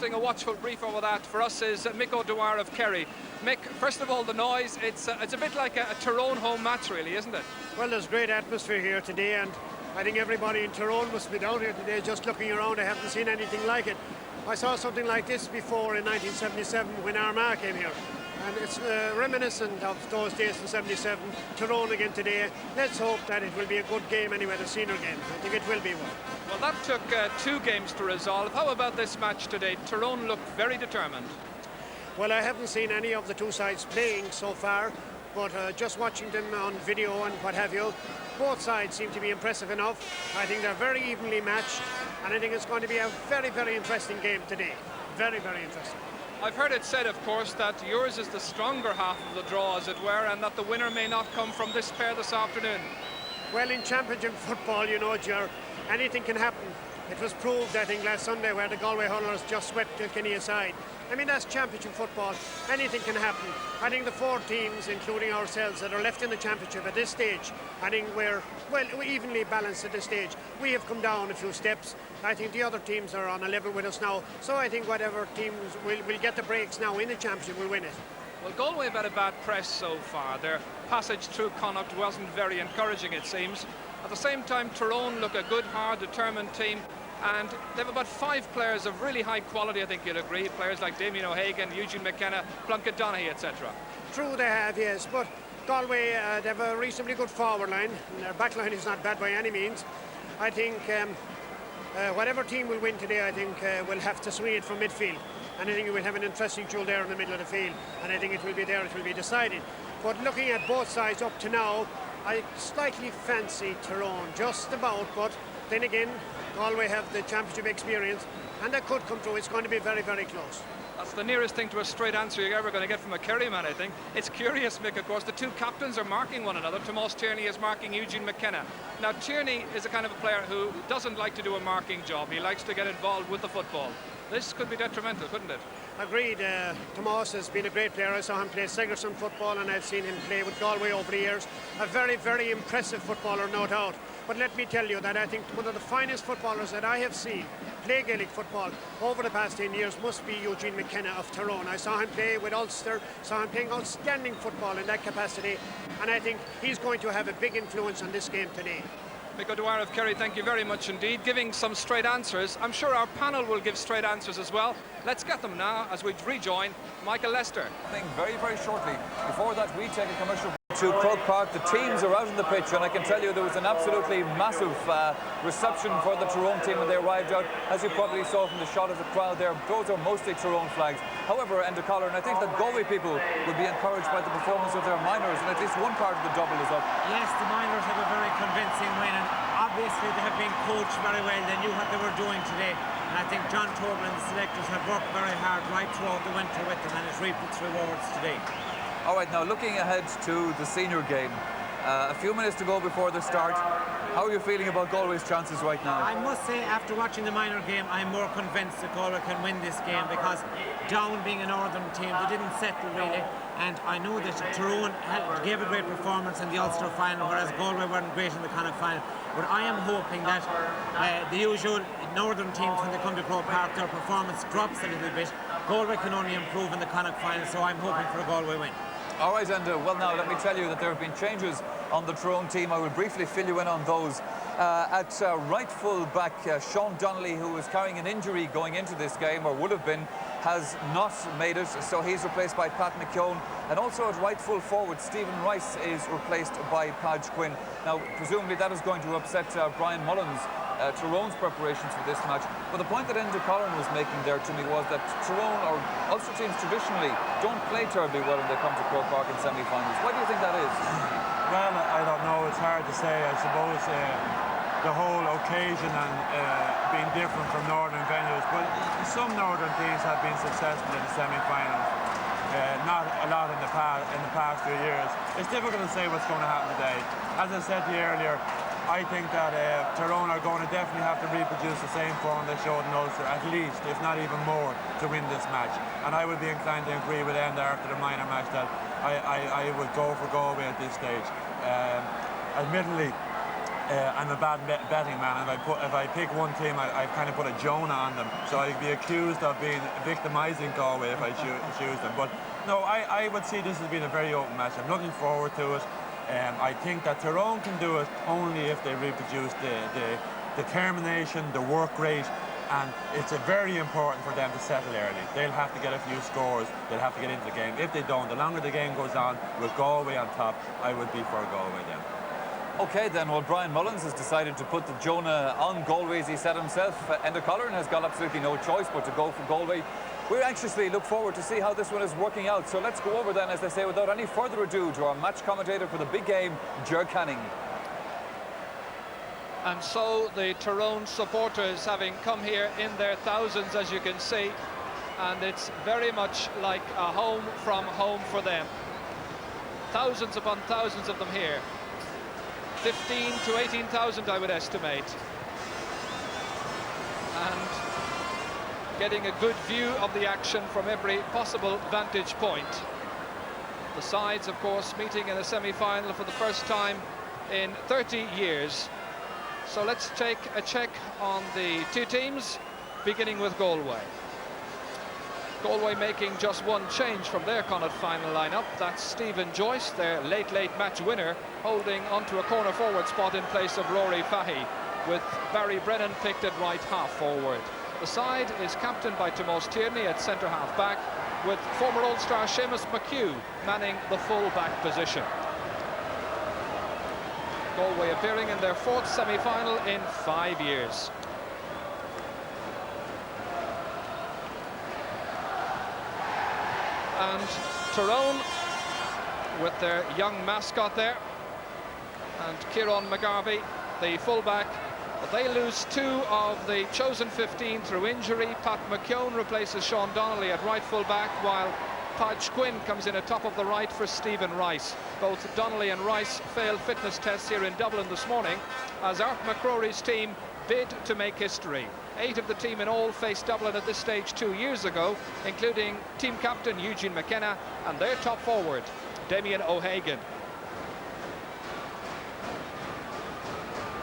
A watchful brief over that for us is Mick O'Dwyer of Kerry. Mick, first of all, the noise, it's a bit like a Tyrone home match really, isn't it? Well, there's great atmosphere here today, and I think everybody in Tyrone must be down here today just looking around. I haven't seen anything like it. I saw something like this before in 1977 when Armagh came here, and it's reminiscent of those days in 77. Tyrone again today. Let's hope that it will be a good game anyway, the senior game. I think it will be one. Well, that took 2 games to resolve. How about this match today? Tyrone looked very determined. Well, I haven't seen any of the two sides playing so far, but just watching them on video and what have you, both sides seem to be impressive enough. I think they're very evenly matched, and I think it's going to be a very, very interesting game today. Very, very interesting. I've heard it said, of course, that yours is the stronger half of the draw, as it were, and that the winner may not come from this pair this afternoon. Well, in championship football, you know, Ger, anything can happen. It was proved, I think, last Sunday where the Galway hurlers just swept Kilkenny aside. I mean, that's championship football. Anything can happen. I think the 4 teams, including ourselves, that are left in the championship at this stage, I think we're, well, evenly balanced at this stage. We have come down a few steps. I think the other teams are on a level with us now. So I think whatever teams will get the breaks now in the championship will win it. Well, Galway have had a bad press so far. Their passage through Connacht wasn't very encouraging, it seems. At the same time, Tyrone look a good, hard, determined team, and they have about 5 players of really high quality, I think you'll agree. Players like Damien O'Hagan, Eugene McKenna, Plunkett Donaghy, etc. True they have, yes, but Galway, they have a reasonably good forward line, and their back line is not bad by any means. I think whatever team will win today, I think will have to swing it from midfield. And I think we will have an interesting duel there in the middle of the field, and I think it will be there, it will be decided. But looking at both sides up to now, I slightly fancy Tyrone, just about, but then again, Galway have the championship experience, and that could come through. It's going to be very, very close. That's the nearest thing to a straight answer you're ever going to get from a Kerry man, I think. It's curious, Mick, of course, the 2 captains are marking one another. Tomas Tierney is marking Eugene McKenna. Now, Tierney is a kind of a player who doesn't like to do a marking job. He likes to get involved with the football. This could be detrimental, couldn't it? Agreed. Tomas has been a great player. I saw him play Sigerson football, and I've seen him play with Galway over the years. A very, very impressive footballer, no doubt. But let me tell you that I think one of the finest footballers that I have seen play Gaelic football over the past 10 years must be Eugene McKenna of Tyrone. I saw him play with Ulster, saw him playing outstanding football in that capacity, and I think he's going to have a big influence on this game today. Mick O'Dwyer of Kerry, thank you very much indeed, giving some straight answers. I'm sure our panel will give straight answers as well. Let's get them now as we rejoin Michael Lester. I think very, very shortly. Before that, we take a commercial to Croke Park. The teams are out on the pitch, and I can tell you there was an absolutely massive reception for the Tyrone team when they arrived out. As you probably saw from the shot of the crowd there, those are mostly Tyrone flags. However, Enda Collar, and I think that Galway people will be encouraged by the performance of their minors, and at least one part of the double is up. Yes, the minors have a very convincing win, and obviously they have been coached very well. They knew what they were doing today, and I think John Tobin and the selectors have worked very hard right throughout the winter with them, and it's reaped its rewards today. All right, now looking ahead to the senior game, a few minutes to go before the start. How are you feeling about Galway's chances right now? I must say, after watching the minor game, I'm more convinced that Galway can win this game, because Down being a northern team, they didn't settle really, and I know that Tyrone gave a great performance in the Ulster final, whereas Galway weren't great in the Connacht final. But I am hoping that the usual northern teams, when they come to Croke Park, their performance drops a little bit. Galway can only improve in the Connacht final, so I'm hoping for a Galway win. All right, and well, now let me tell you that there have been changes on the Tyrone team. I will briefly fill you in on those. At right full back, Sean Donnelly, who was carrying an injury going into this game, or would have been, has not made it, so he's replaced by Pat McKeown. And also at right full forward, Stephen Rice is replaced by Padge Quinn. Now, presumably that is going to upset Brian Mullins, Tyrone's preparations for this match. But the point that Enda Collar was making there to me was that Tyrone, or Ulster teams traditionally, don't play terribly well when they come to Croke Park in semi-finals. Why do you think that is? Well, I don't know. It's hard to say. I suppose the whole occasion and being different from northern venues, but some northern teams have been successful in the semi-finals. Not a lot in the past few years. It's difficult to say what's going to happen today. As I said to you earlier, I think that Tyrone are going to definitely have to reproduce the same form they showed in Ulster, at least, if not even more, to win this match. And I would be inclined to agree with Enda after the minor match that I would go for Galway at this stage. Admittedly, I'm a bad betting man, and if I pick one team, I've kind of put a Jonah on them. So I'd be accused of being victimising Galway if I choose them. But no, I would see this as being a very open match. I'm looking forward to it. I think that Tyrone can do it only if they reproduce the determination, the work rate, and it's very important for them to settle early. They'll have to get a few scores, they'll have to get into the game. If they don't, the longer the game goes on, with Galway on top, I would be for Galway then. Okay then, well, Brian Mullins has decided to put the Jonah on Galway, as he said himself. Enda Cullerin has got absolutely no choice but to go for Galway. We anxiously look forward to see how this one is working out. So let's go over then, as they say, without any further ado, to our match commentator for the big game, Ger Canning. And so the Tyrone supporters, having come here in their thousands, as you can see, and it's very much like a home from home for them. Thousands upon thousands of them here. 15 to 18,000, I would estimate. And getting a good view of the action from every possible vantage point. The sides, of course, meeting in a semi-final for the first time in 30 years. So let's take a check on the two teams, beginning with Galway. Galway making just one change from their Connacht final lineup. That's Stephen Joyce, their late match winner, holding onto a corner forward spot in place of Rory Fahy, with Barry Brennan picked at right half forward. The side is captained by Tomás Tierney at centre half back, with former All-Star Seamus McHugh manning the full back position. Galway appearing in their fourth semi-final in 5 years. And Tyrone, with their young mascot there, and Kieran McGarvey, the fullback. They lose 2 of the chosen 15 through injury. Pat McKeown replaces Sean Donnelly at right fullback, while Podge Quinn comes in atop of the right for Stephen Rice. Both Donnelly and Rice failed fitness tests here in Dublin this morning, as Art McCrory's team bid to make history. 8 of the team in all faced Dublin at this stage 2 years ago, including team captain Eugene McKenna and their top forward, Damien O'Hagan.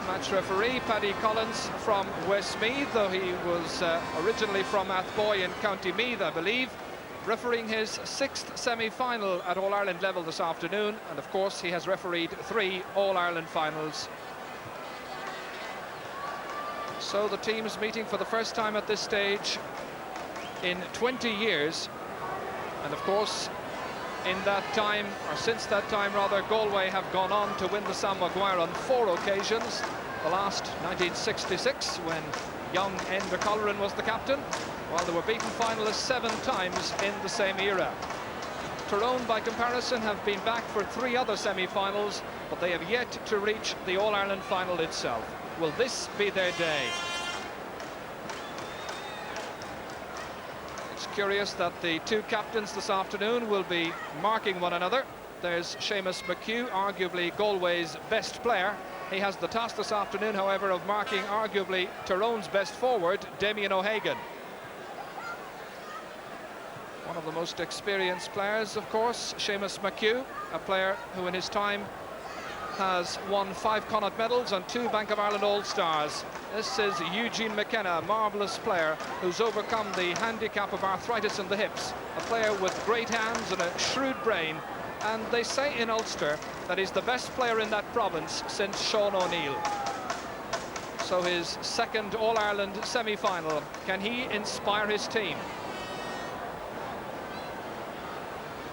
Match referee Paddy Collins from Westmeath, though he was originally from Athboy in County Meath, I believe, refereeing his 6th semi-final at All-Ireland level this afternoon, and of course he has refereed 3 All-Ireland finals. So the teams meeting for the first time at this stage in 20 years, and of course in that time, or since that time rather, Galway have gone on to win the Sam Maguire on 4 occasions. The last 1966, when young Enda Cullerin was the captain, while they were beaten finalists 7 times in the same era. Tyrone, by comparison, have been back for 3 other semi-finals, but they have yet to reach the All-Ireland final itself. Will this be their day? It's curious that the 2 captains this afternoon will be marking one another. There's Seamus McHugh, arguably Galway's best player. He has the task this afternoon, however, of marking arguably Tyrone's best forward, Damien O'Hagan. One of the most experienced players, of course, Seamus McHugh, a player who in his time has won 5 Connacht medals and 2 Bank of Ireland All-Stars. This is Eugene McKenna, a marvellous player who's overcome the handicap of arthritis in the hips. A player with great hands and a shrewd brain. And they say in Ulster that he's the best player in that province since Sean O'Neill. So his 2nd All-Ireland semi-final, can he inspire his team?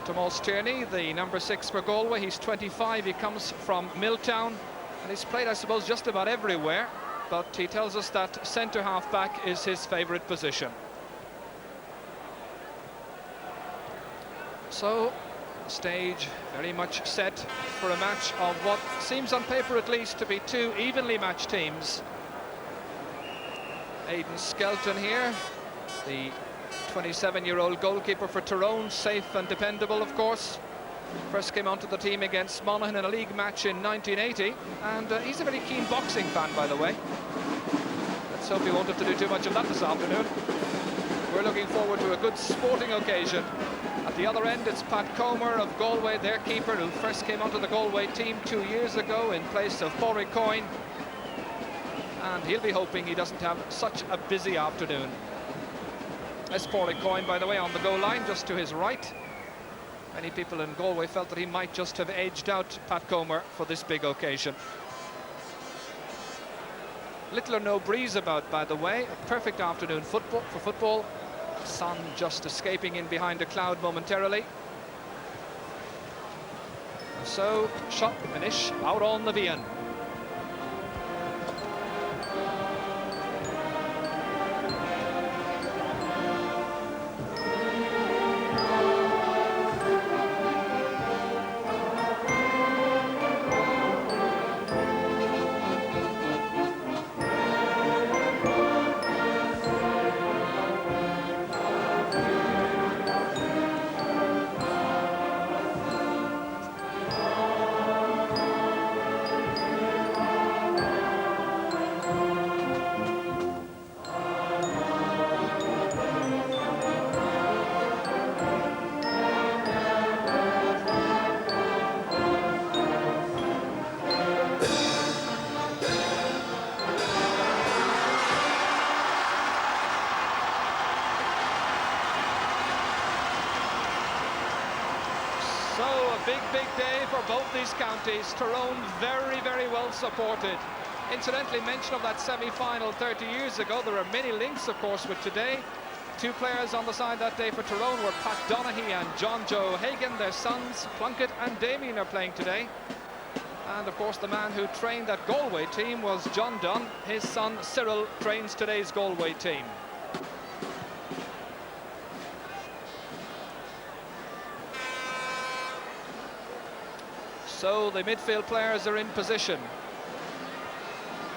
Tomás Tierney, the number 6 for Galway, he's 25, he comes from Milltown, and he's played, I suppose, just about everywhere, but he tells us that centre half-back is his favourite position. So, stage very much set for a match of what seems on paper at least to be 2 evenly matched teams. Aidan Skelton here, the 27-year-old goalkeeper for Tyrone, safe and dependable, of course. First came onto the team against Monaghan in a league match in 1980, and he's a very keen boxing fan, by the way. Let's hope he won't have to do too much of that this afternoon. We're looking forward to a good sporting occasion. At the other end, it's Pat Comer of Galway, their keeper, who first came onto the Galway team 2 years ago in place of Pádraig Coyne. and he'll be hoping he doesn't have such a busy afternoon. Esport Coin, by the way, on the goal line, just to his right. Many people in Galway felt that he might just have edged out Pat Comer for this big occasion. Little or no breeze about, by the way. A perfect afternoon for football. Sun just escaping in behind a cloud momentarily. So, shot finish out on the Vian. Big day for both these counties. Tyrone very, very well supported. Incidentally, mention of that semi-final 30 years ago. There are many links, of course, with today. Two players on the side that day for Tyrone were Pat Donaghy and John Joe Hagan. Their sons, Plunkett and Damien, are playing today. And, of course, the man who trained that Galway team was John Dunn. His son, Cyril, trains today's Galway team. So the midfield players are in position.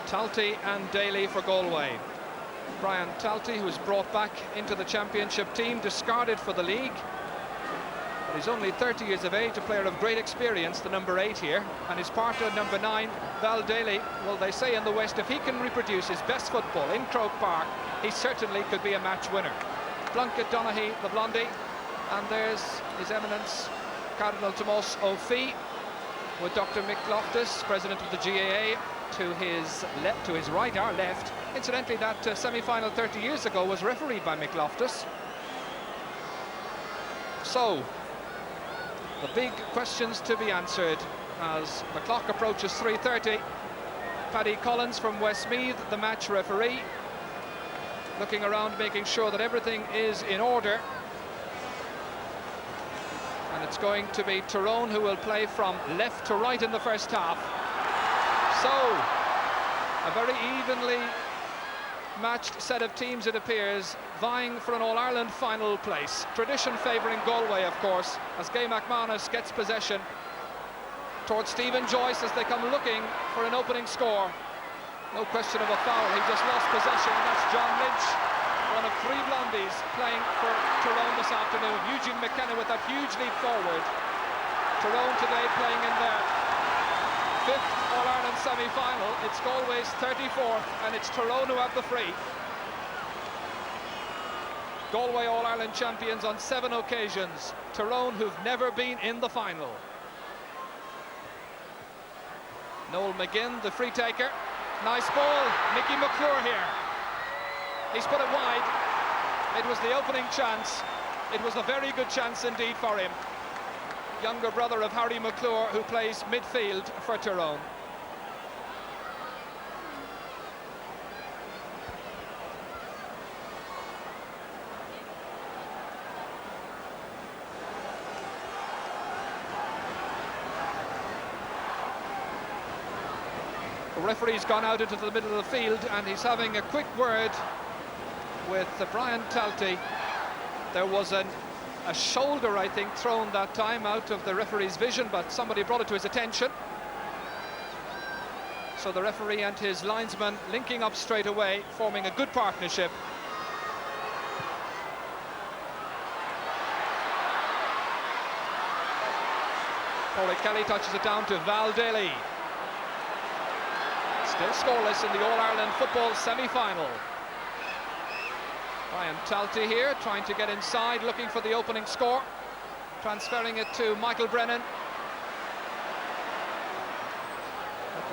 Talty and Daly for Galway. Brian Talty, who's brought back into the championship team, discarded for the league. But he's only 30 years of age, a player of great experience, the number 8 here. And his partner, number 9, Val Daly, well, they say in the West, if he can reproduce his best football in Croke Park, he certainly could be a match winner. Plunkett, Donaghy, the blondie. And there's His Eminence, Cardinal Tomás O'Fee, with Dr. Mick Loftus, president of the GAA, to his right, our left. Incidentally, that semi-final 30 years ago was refereed by Mick Loftus. So, the big questions to be answered as the clock approaches 3:30. Paddy Collins from Westmeath, the match referee, looking around, making sure that everything is in order. And it's going to be Tyrone who will play from left to right in the first half. So, a very evenly matched set of teams, it appears, vying for an All-Ireland final place. Tradition favouring Galway, of course, as Gay McManus gets possession towards Stephen Joyce as they come looking for an opening score. No question of a foul, he just lost possession, and that's John Lynch, one of 3 blondies playing for Tyrone this afternoon. Eugene McKenna with that huge leap forward. Tyrone today playing in their 5th All-Ireland semi-final. It's Galway's 34th, and it's Tyrone who have the free. Galway All-Ireland champions on 7 occasions. Tyrone who've never been in the final. Noel McGinn, the free taker. Nice ball, Mickey McClure here. He's put it wide. It was the opening chance. It was a very good chance indeed for him. Younger brother of Harry McClure, who plays midfield for Tyrone. The referee's gone out into the middle of the field, and he's having a quick word with Brian Talty. There was a shoulder, I think, thrown that time out of the referee's vision, but somebody brought it to his attention. So the referee and his linesman linking up straight away, forming a good partnership. Paulie Kelly touches it down to Val Daly. Still scoreless in the All-Ireland football semi-final. Brian Talty here, trying to get inside, looking for the opening score. Transferring it to Michael Brennan.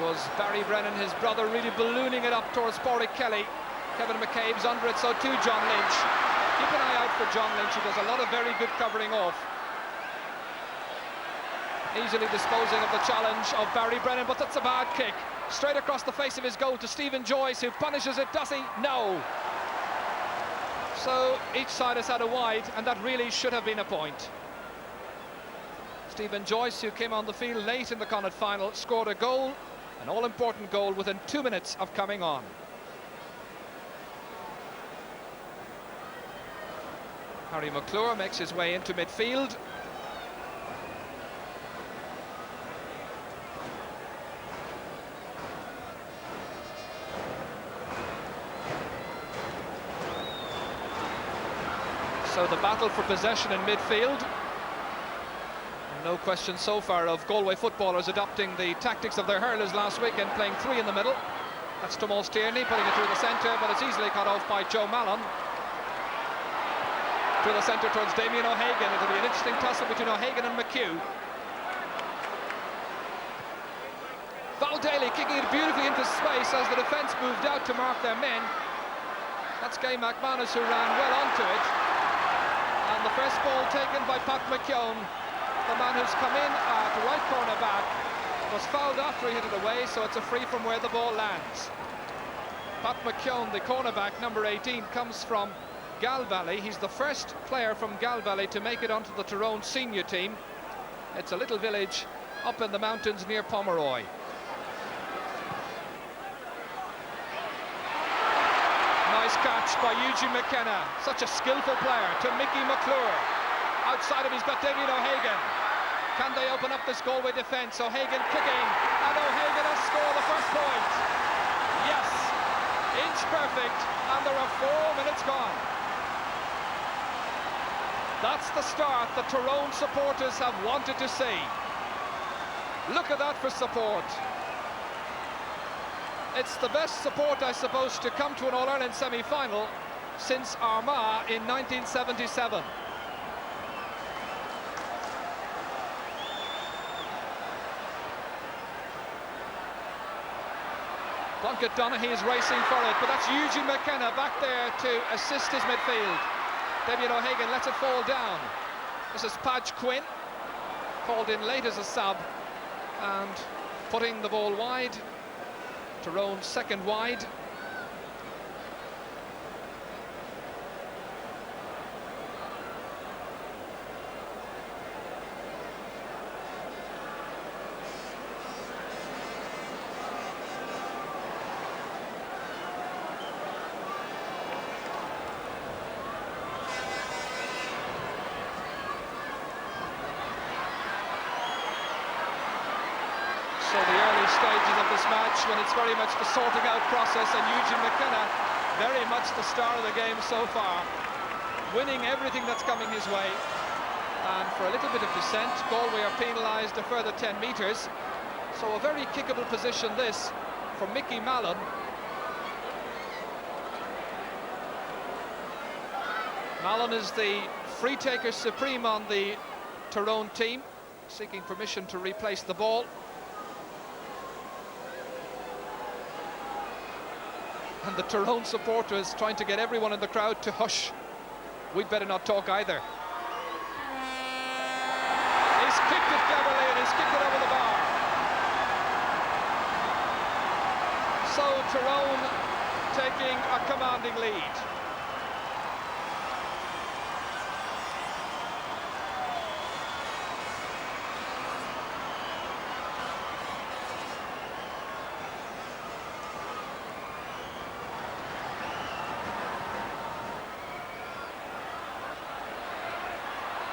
was Barry Brennan, his brother, really ballooning it up towards Pádraig Kelly. Kevin McCabe's under it, so too John Lynch. Keep an eye out for John Lynch. He does a lot of very good covering off. Easily disposing of the challenge of Barry Brennan, but that's a bad kick. Straight across the face of his goal to Stephen Joyce, who punishes it, does he? No. So each side has had a wide, and that really should have been a point. Stephen Joyce, who came on the field late in the Connacht final, scored a goal, an all-important goal, within 2 minutes of coming on. Harry McClure makes his way into midfield. So the battle for possession in midfield. No question so far of Galway footballers adopting the tactics of their hurlers last week and playing three in the middle. That's Tomas Tierney putting it through the centre, but it's easily cut off by Joe Mallon. Through the centre towards Damien O'Hagan. It'll be an interesting tussle between O'Hagan and McHugh. Val Daly kicking it beautifully into space as the defence moved out to mark their men. That's Gay McManus, who ran well onto it. And the first ball taken by Pat McKeown, the man who's come in at right corner back, was fouled after he hit it away, so it's a free from where the ball lands. Pat McKeown, the cornerback, number 18, comes from Galway. He's the first player from Galway to make it onto the Tyrone senior team. It's a little village up in the mountains near Pomeroy. Nice catch by Eugene McKenna, such a skillful player, to Mickey McClure. Outside him he's got Damien O'Hagan. Can they open up this Galway defence? O'Hagan kicking, and O'Hagan has scored the first point. Yes, inch perfect, and there are 4 minutes gone. That's the start the Tyrone supporters have wanted to see. Look at that for support. It's the best support, I suppose, to come to an All-Ireland semi-final since Armagh in 1977. Plunkett Donaghy is racing for it, but that's Eugene McKenna back there to assist his midfield. Damien O'Hagan lets it fall down. This is Padge Quinn, called in late as a sub, and putting the ball wide. Tyrone's second wide. So the early stages of this match, when it's very much the sorting out process, and Eugene McKenna very much the star of the game so far, winning everything that's coming his way. And for a little bit of dissent, Galway are penalised a further 10 metres. So a very kickable position this for Mickey Mallon. Mallon is the free taker supreme on the Tyrone team, seeking permission to replace the ball. And the Tyrone supporters trying to get everyone in the crowd to hush. We'd better not talk either. He's kicked it cleverly and he's kicked it over the bar. So Tyrone taking a commanding lead.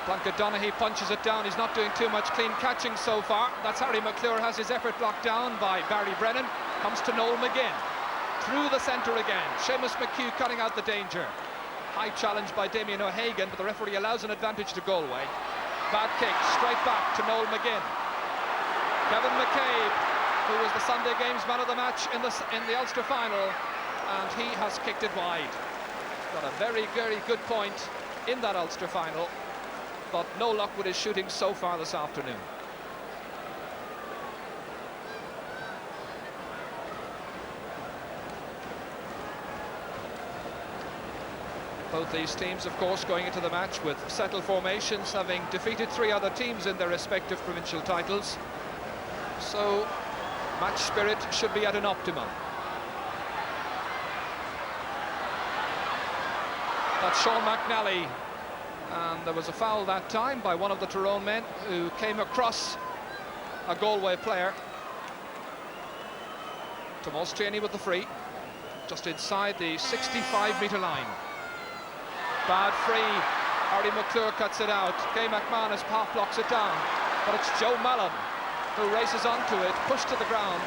Plunkett Donaghy punches it down. He's not doing too much clean catching so far. That's Harry McClure, has his effort blocked down by Barry Brennan. Comes to Noel McGinn. Through the centre again. Seamus McHugh cutting out the danger. High challenge by Damien O'Hagan, but the referee allows an advantage to Galway. Bad kick, straight back to Noel McGinn. Kevin McCabe, who was the Sunday Games man of the match in the Ulster final, and he has kicked it wide. Got a very, very good point in that Ulster final, but no luck with his shooting so far this afternoon. Both these teams, of course, going into the match with settled formations, having defeated 3 other teams in their respective provincial titles. So, match spirit should be at an optimum. That's Sean McNally, and there was a foul that time by one of the Tyrone men who came across a Galway player. Tomás Tierney with the free, just inside the 65-metre line. Bad free, Harry McClure cuts it out. Kay McManus half blocks it down, but it's Joe Mallon who races onto it, pushed to the ground.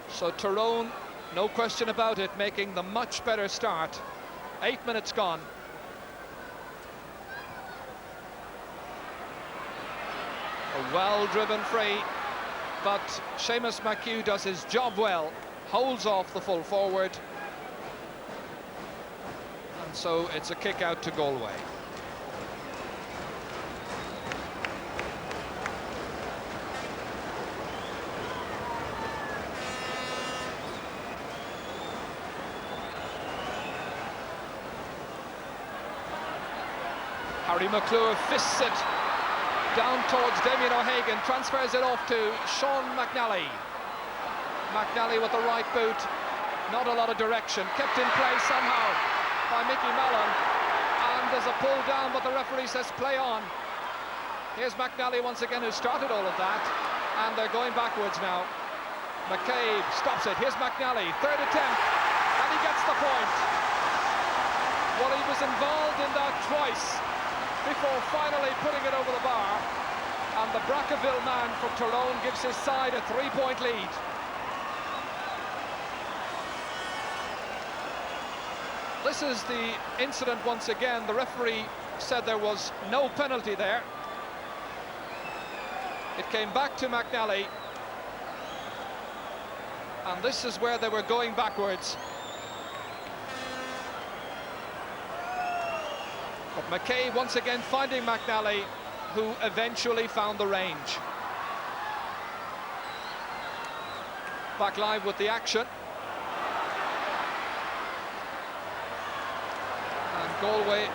So Tyrone, no question about it, making the much better start. 8 minutes gone. A well-driven free, but Seamus McHugh does his job well, holds off the full forward, and so it's a kick out to Galway. Harry McClure fists it down towards Damien O'Hagan, transfers it off to Sean McNally. McNally with the right boot, not a lot of direction, kept in play somehow by Mickey Mallon, and there's a pull down, but the referee says play on. Here's McNally once again, who started all of that, and they're going backwards now. McCabe stops it. Here's McNally, third attempt, and he gets the point. Well, he was involved in that twice before finally putting it over the bar, and the Brackerville man from Tyrone gives his side a 3-point lead. This is the incident once again. The referee said there was no penalty there. It came back to McNally, and this is where they were going backwards. But McKay once again finding McNally, who eventually found the range. Back live with the action. And Galway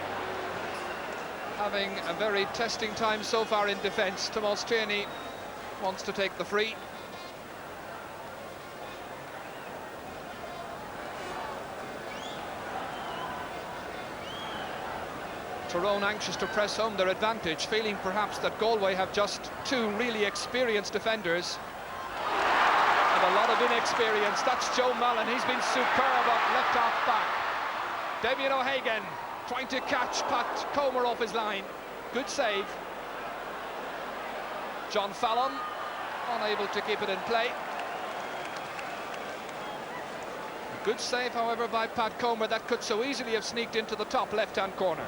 having a very testing time so far in defence. Tomás Tierney wants to take the free. Tyrone anxious to press home their advantage, feeling perhaps that Galway have just 2 really experienced defenders and a lot of inexperience. That's Joe Mallon. He's been superb up left half back. Damien O'Hagan trying to catch Pat Comer off his line. Good save. John Fallon unable to keep it in play. Good save, however, by Pat Comer. That could so easily have sneaked into the top left-hand corner.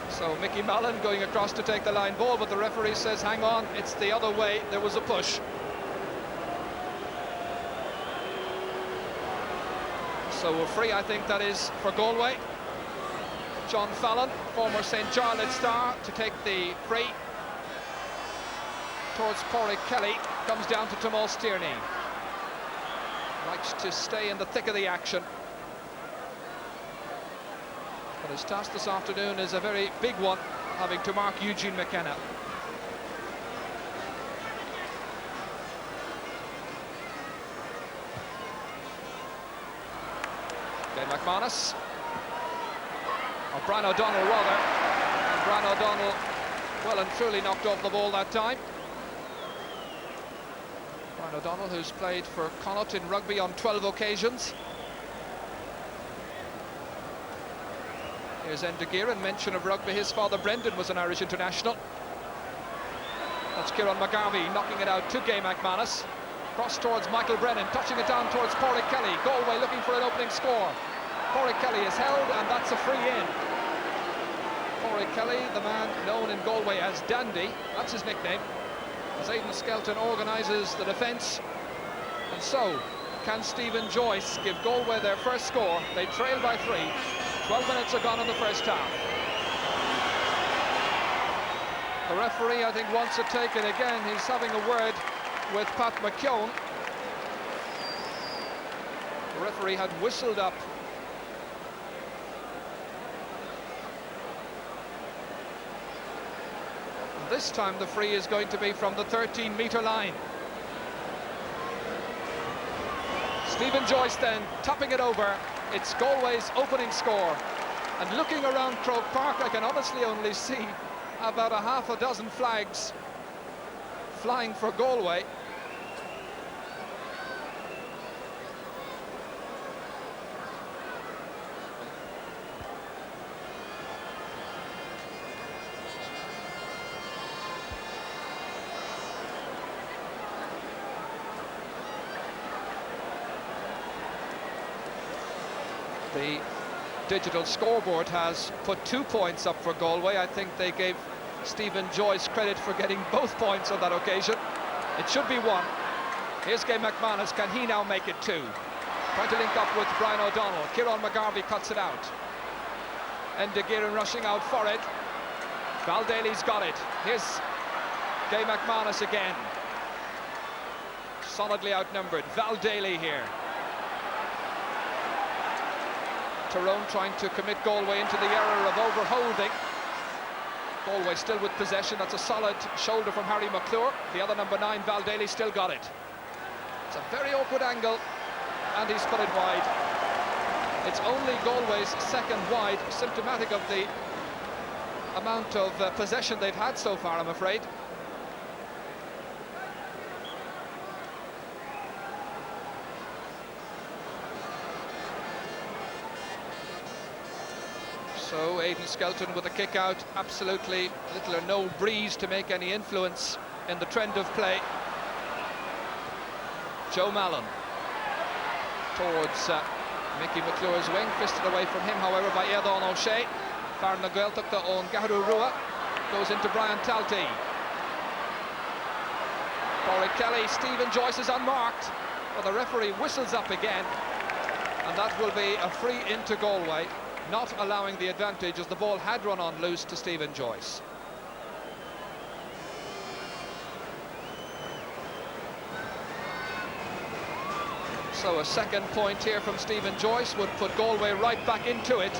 So Mickey Mallon going across to take the line ball, but the referee says hang on, it's the other way. There was a push. So a free, I think that is for Galway. John Fallon, former St. Jarlath star, to take the free towards Pádraig Kelly. Comes down to Tomás Tierney. Likes to stay in the thick of the action. But his task this afternoon is a very big one, having to mark Eugene McKenna. Kay McManus. Or Brian O'Donnell, rather. And Brian O'Donnell well and truly knocked off the ball that time. Brian O'Donnell, who's played for Connacht in rugby on 12 occasions. Here's Enda Gearan, mention of rugby. His father Brendan was an Irish international. That's Kieran McGarvey knocking it out to Gay McManus. Cross towards Michael Brennan, touching it down towards Pádraig Kelly. Galway looking for an opening score. Pádraig Kelly is held, and that's a free in. Pádraig Kelly, the man known in Galway as Dandy, that's his nickname, as Aidan Skelton organises the defence. And so, can Stephen Joyce give Galway their first score? They trail by 3. 12 minutes are gone in the first half. The referee, I think, wants it taken again. He's having a word with Pat McKeown. The referee had whistled up. And this time the free is going to be from the 13-metre line. Stephen Joyce then tapping it over. It's Galway's opening score. And looking around Croke Park, I can honestly only see about a half a dozen flags flying for Galway. The digital scoreboard has put 2 points up for Galway. I think they gave Stephen Joyce credit for getting both points on that occasion. It should be 1. Here's Gay McManus. Can he now make it 2? Trying to link up with Brian O'Donnell. Kieran McGarvey cuts it out. And De Geeran rushing out for it. Val Daly's got it. Here's Gay McManus again. Solidly outnumbered. Val Daly here. Tyrone trying to commit Galway into the error of overholding. Galway still with possession. That's a solid shoulder from Harry McClure. The other number 9, Val Daly, still got it. It's a very awkward angle, and he's put it wide. It's only Galway's second wide, symptomatic of the amount of possession they've had so far, I'm afraid. So Aidan Skelton with a kick out, absolutely little or no breeze to make any influence in the trend of play. Joe Mallon towards Mickey McClure's wing, fisted away from him, however, by Eardon O'Shea. Farn na Gaeltachta on Gaharu Rua goes into Brian Talty. Corey Kelly, Stephen Joyce is unmarked, but the referee whistles up again, and that will be a free into Galway, not allowing the advantage as the ball had run on loose to Stephen Joyce. So a second point here from Stephen Joyce would put Galway right back into it.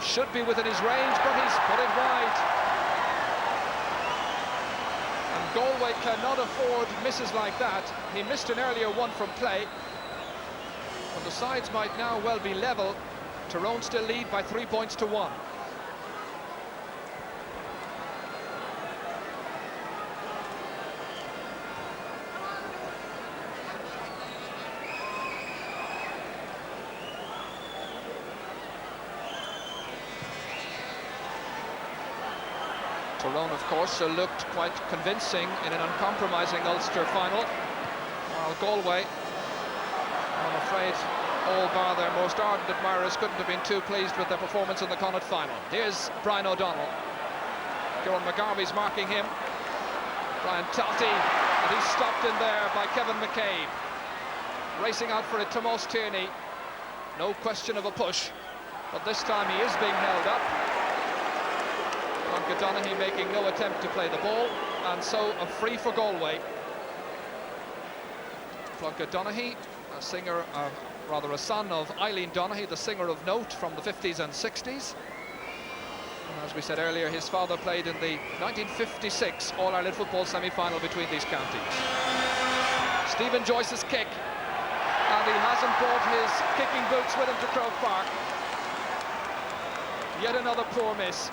Should be within his range, but he's put it wide. And Galway cannot afford misses like that. He missed an earlier one from play. And the sides might now well be level. Tyrone still lead by 3 points to 1. Tyrone, of course, looked quite convincing in an uncompromising Ulster final, while Galway, I'm afraid, all bar their most ardent admirers, couldn't have been too pleased with their performance in the Connacht final. Here's Brian O'Donnell. Kieran McGarvey's marking him. Brian Talty, and he's stopped in there by Kevin McCabe. Racing out for it, Tomás Tierney. No question of a push, but this time he is being held up. Plonka Donaghy making no attempt to play the ball, and so a free for Galway. Plonka Donaghy, a singer, rather a son of Eileen Donaghy, the singer of note from the 50s and 60s. And as we said earlier, his father played in the 1956 All-Ireland football semi-final between these counties. Stephen Joyce's kick, and he hasn't brought his kicking boots with him to Croke Park. Yet another poor miss.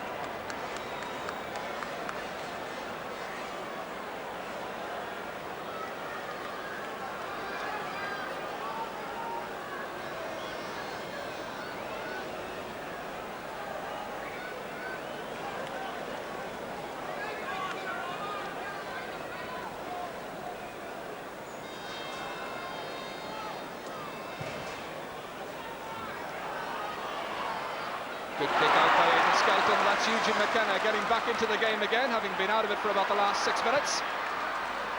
Good kick out by Aidan Skelton. That's Eugene McKenna getting back into the game again, having been out of it for about the last 6 minutes.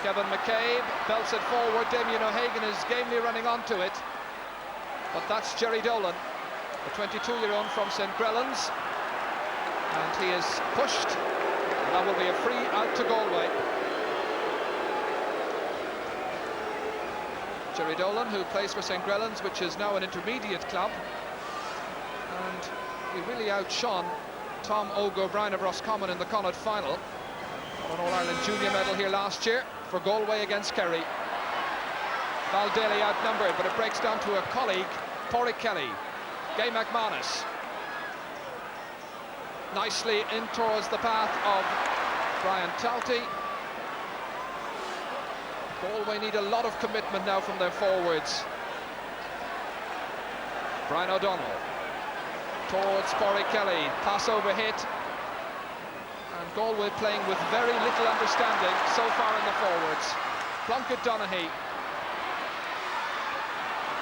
Kevin McCabe belts it forward. Damien O'Hagan is gamely running onto it. But that's Jerry Dolan, the 22-year-old from St. Grellans. And he is pushed. That will be a free out to Galway. Jerry Dolan, who plays for St. Grellans, which is now an intermediate club. And he really outshone Tom O'Brien of Roscommon in the Connacht final. Won an All-Ireland Junior medal here last year for Galway against Kerry. Val Daly outnumbered, but it breaks down to a colleague, Pádraig Kelly. Gay McManus. Nicely in towards the path of Brian Talty. Galway need a lot of commitment now from their forwards. Brian O'Donnell towards Pádraig Kelly. Pass over hit. And Galway playing with very little understanding so far in the forwards. Plunkett Donaghy.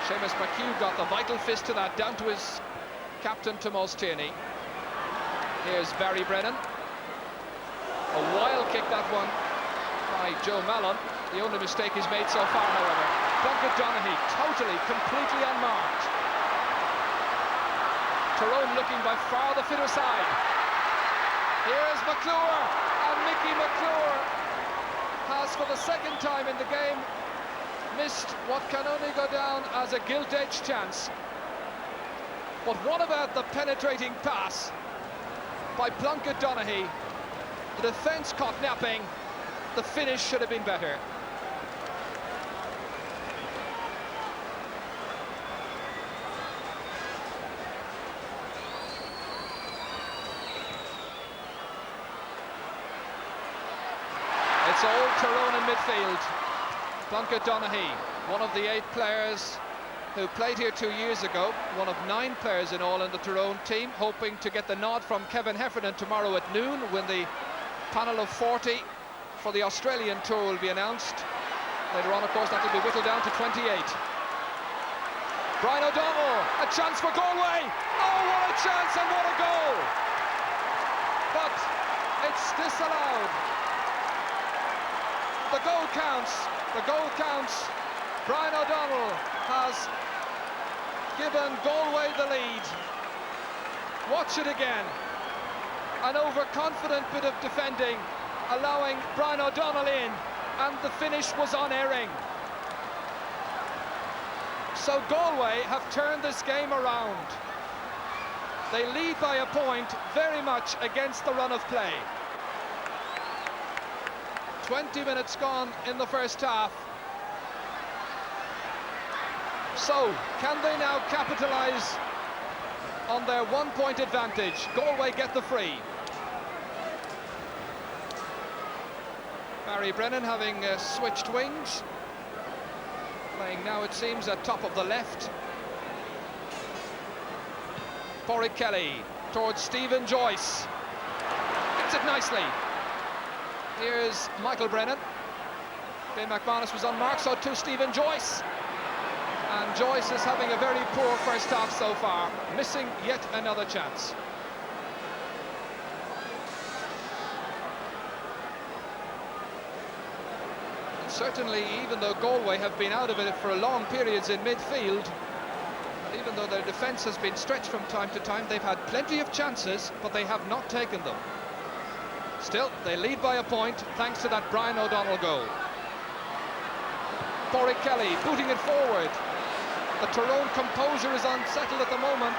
Seamus McHugh got the vital fist to that, down to his captain Tomás Tierney. Here's Barry Brennan. A wild kick, that one, by Joe Mallon. The only mistake he's made so far, however. Plunkett Donaghy, totally, completely unmarked. Tyrone looking by far the fitter side. Here's McClure, and Mickey McClure has, for the second time in the game, missed what can only go down as a gilt-edged chance. But what about the penetrating pass by Plunkett Donaghy? The defence caught napping. The finish should have been better. It's all Tyrone in midfield. Plunkett Donaghy, one of the 8 players who played here 2 years ago, one of 9 players in all in the Tyrone team, hoping to get the nod from Kevin Heffernan tomorrow at noon when the panel of 40 for the Australian tour will be announced. Later on, of course, that will be whittled down to 28. Brian O'Donnell, a chance for Galway. Oh, what a chance and what a goal! But it's disallowed. The goal counts. The goal counts. Brian O'Donnell has given Galway the lead. Watch it again. An overconfident bit of defending, allowing Brian O'Donnell in, and the finish was unerring. So Galway have turned this game around. They lead by a point, very much against the run of play. 20 minutes gone in the first half. So, can they now capitalise on their 1-point advantage? Galway get the free. Barry Brennan having switched wings. Playing now, it seems, at top of the left. Pádraig Kelly towards Stephen Joyce. Gets it nicely. Here's Michael Brennan. Ben McManus was unmarked, so too Stephen Joyce. And Joyce is having a very poor first half so far, missing yet another chance. And certainly, even though Galway have been out of it for long periods in midfield, even though their defence has been stretched from time to time, they've had plenty of chances, but they have not taken them. Still, they lead by a point thanks to that Brian O'Donnell goal. Pádraig Kelly booting it forward. The Tyrone composure is unsettled at the moment.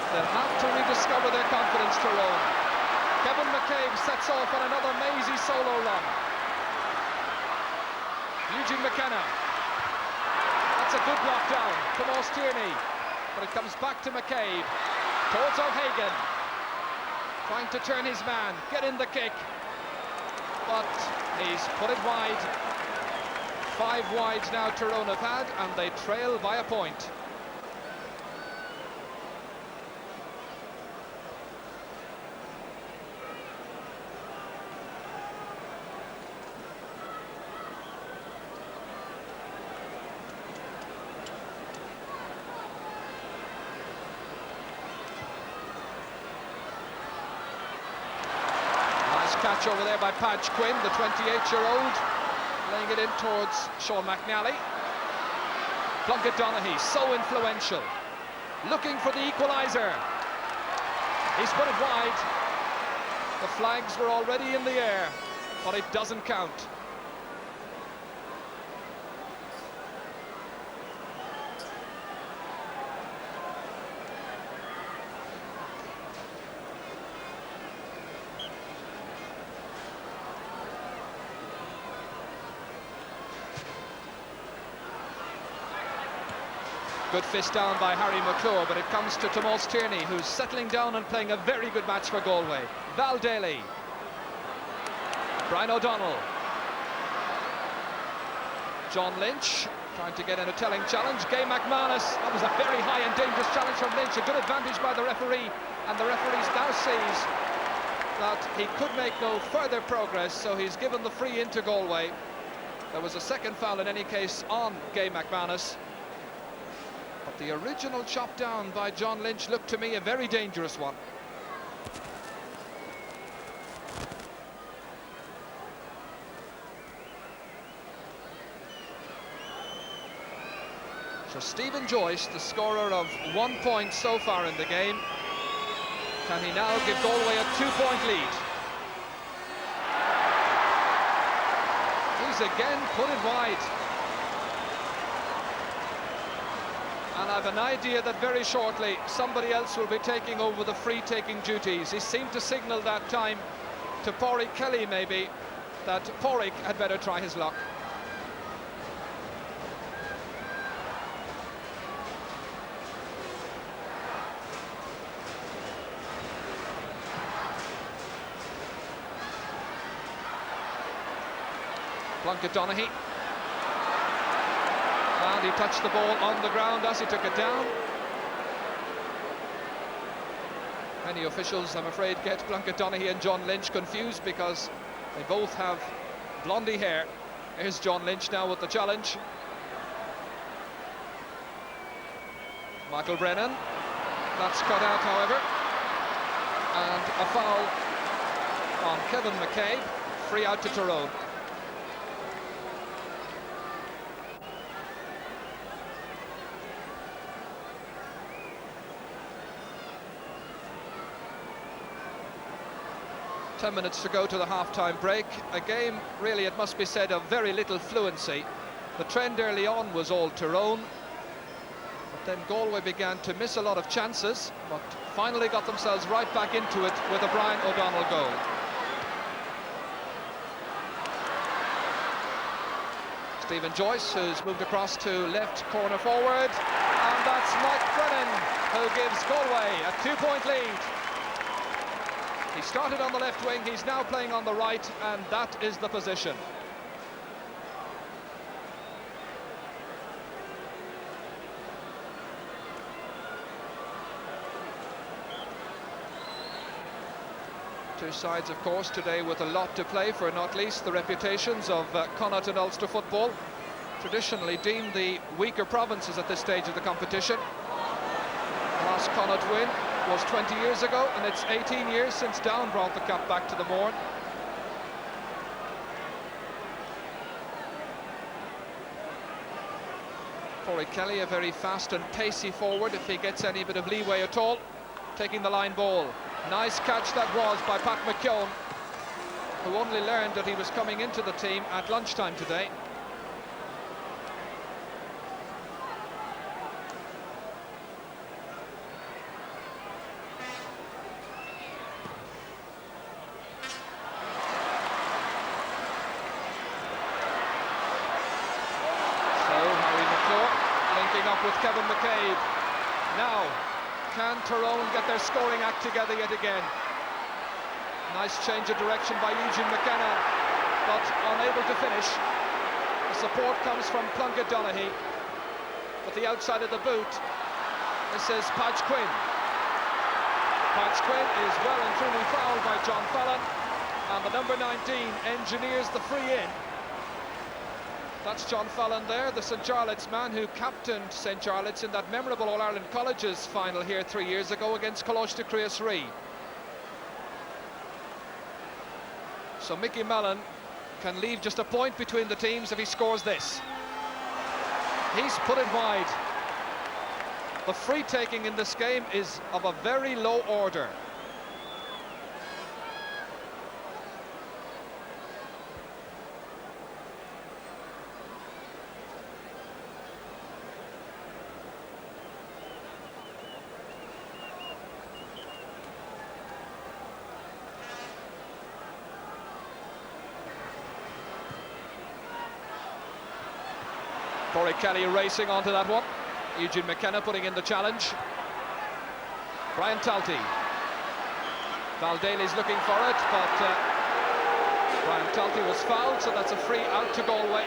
They'll have to rediscover their confidence, Tyrone. Kevin McCabe sets off on another mazy solo run. Eugene McKenna. That's a good block down. Tomás Tierney. But it comes back to McCabe. Towards O'Hagan. Trying to turn his man. Get in the kick. But he's put it wide. 5 wides now Tyrone have had, and they trail by a point. catch over there by Padge Quinn, the 28-year-old, laying it in towards Sean McNally. Plunkett Donaghy, so influential, looking for the equaliser. He's put it wide. The flags were already in the air, but it doesn't count. Good fist down by Harry McClure, but it comes to Tomas Tierney, who's settling down and playing a very good match for Galway. Val Daly. Brian O'Donnell. John Lynch trying to get in a telling challenge. Gay McManus. That was a very high and dangerous challenge from Lynch. A good advantage by the referee, and the referee now sees that he could make no further progress, so he's given the free in to Galway. There was a second foul in any case on Gay McManus. But the original chop down by John Lynch looked to me a very dangerous one. So Stephen Joyce, the scorer of 1 point so far in the game, can he now give Galway a 2-point lead? He's again put it wide. And I've an idea that very shortly somebody else will be taking over the free-taking duties. He seemed to signal that time to Pádraig Kelly, maybe, that Pádraig had better try his luck. Plunkett Donaghy. And he touched the ball on the ground as he took it down. Many officials, I'm afraid, get Plunkett Donaghy and John Lynch confused because they both have blondie hair. Here's John Lynch now with the challenge. Michael Brennan. That's cut out, however. And a foul on Kevin McCabe. Free out to Tyrone. Ten minutes to go to the half-time break. A game, really, it must be said, of very little fluency. The trend early on was all Tyrone, but then Galway began to miss a lot of chances, but finally got themselves right back into it with a Brian O'Donnell goal. Stephen Joyce, who's moved across to left corner forward, and that's Mike Brennan, who gives Galway a 2-point lead. He started on the left wing, he's now playing on the right, and that is the position. Two sides, of course, today with a lot to play for, not least the reputations of Connacht and Ulster football, traditionally deemed the weaker provinces at this stage of the competition. The last Connacht win was 20 years ago, and it's 18 years since Down brought the cup back to the Mourne. Pádraig Kelly, a very fast and pacey forward if he gets any bit of leeway at all, taking the line ball. Nice catch that was by Pat McKeown, who only learned that he was coming into the team at lunchtime today. With Kevin McCabe. Now, can Tyrone get their scoring act together yet again? Nice change of direction by Eugene McKenna, but unable to finish. The support comes from Plunkett Donaghy, but the outside of the boot, this is Padge Quinn. Padge Quinn is well and truly fouled by John Fallon, and the number 19 engineers the free in. That's John Fallon there, the St Jarlath's man who captained St Jarlath's in that memorable All-Ireland Colleges final here 3 years ago against Coláiste Chríoch Rí. So Mickey Mellon can leave just a point between the teams if he scores this. He's put it wide. The free taking in this game is of a very low order. Corey Kelly racing onto that one. Eugene McKenna putting in the challenge. Brian Talty. Val Daly's looking for it, but Brian Talty was fouled, so that's a free out to Galway.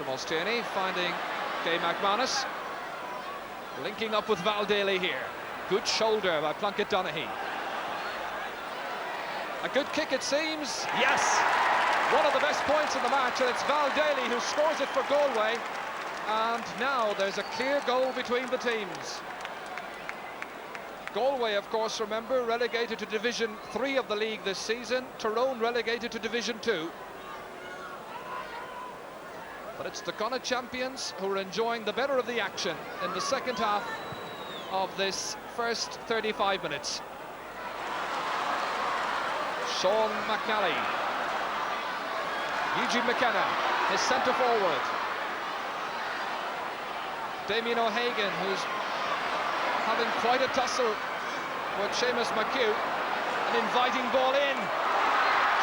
Mulstaney finding Gay McManus, linking up with Val Daly here. Good shoulder by Plunkett Donaghy. A good kick it seems. Yes! One of the best points in the match, and it's Val Daly who scores it for Galway. And now there's a clear goal between the teams. Galway, of course, remember, relegated to Division 3 of the league this season. Tyrone relegated to Division 2. But it's the Connacht champions who are enjoying the better of the action in the second half of this first 35 minutes. Sean McNally. Eugene McKenna, his centre forward. Damien O'Hagan, who's having quite a tussle with Seamus McHugh. An inviting ball in.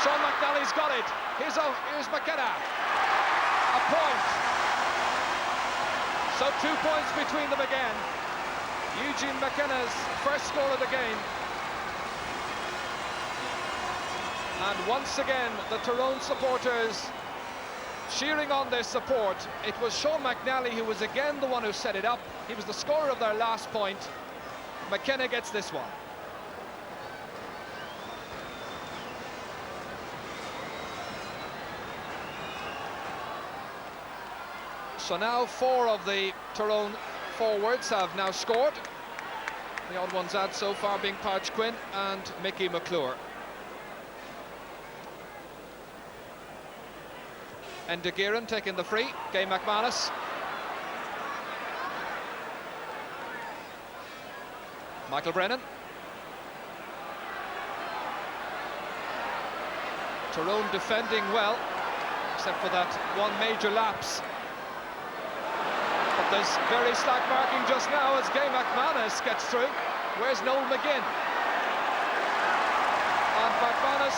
Sean McNally's got it. Here's McKenna. A point. So 2 points between them again. Eugene McKenna's first goal of the game. And once again, the Tyrone supporters cheering on their support. It was Sean McNally who was again the one who set it up. He was the scorer of their last point. McKenna gets this one. So now 4 of the Tyrone forwards have now scored. The odd ones out so far being Parch Quinn and Mickey McClure. Enda Gearan taking the free. Gay McManus. Michael Brennan. Tyrone defending well, except for that one major lapse. But there's very slack marking just now as Gay McManus gets through. Where's Noel McGinn? And McManus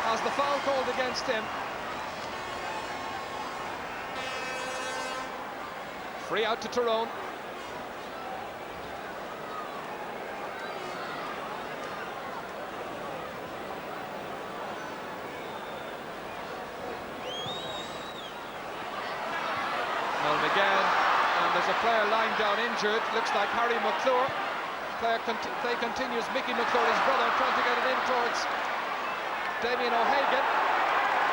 has the foul called against him. Free out to Tyrone. Noel McGinn, and there's a player lying down injured. Looks like Harry McClure. Play continues. Mickey McClure, his brother, trying to get it in towards Damien O'Hagan.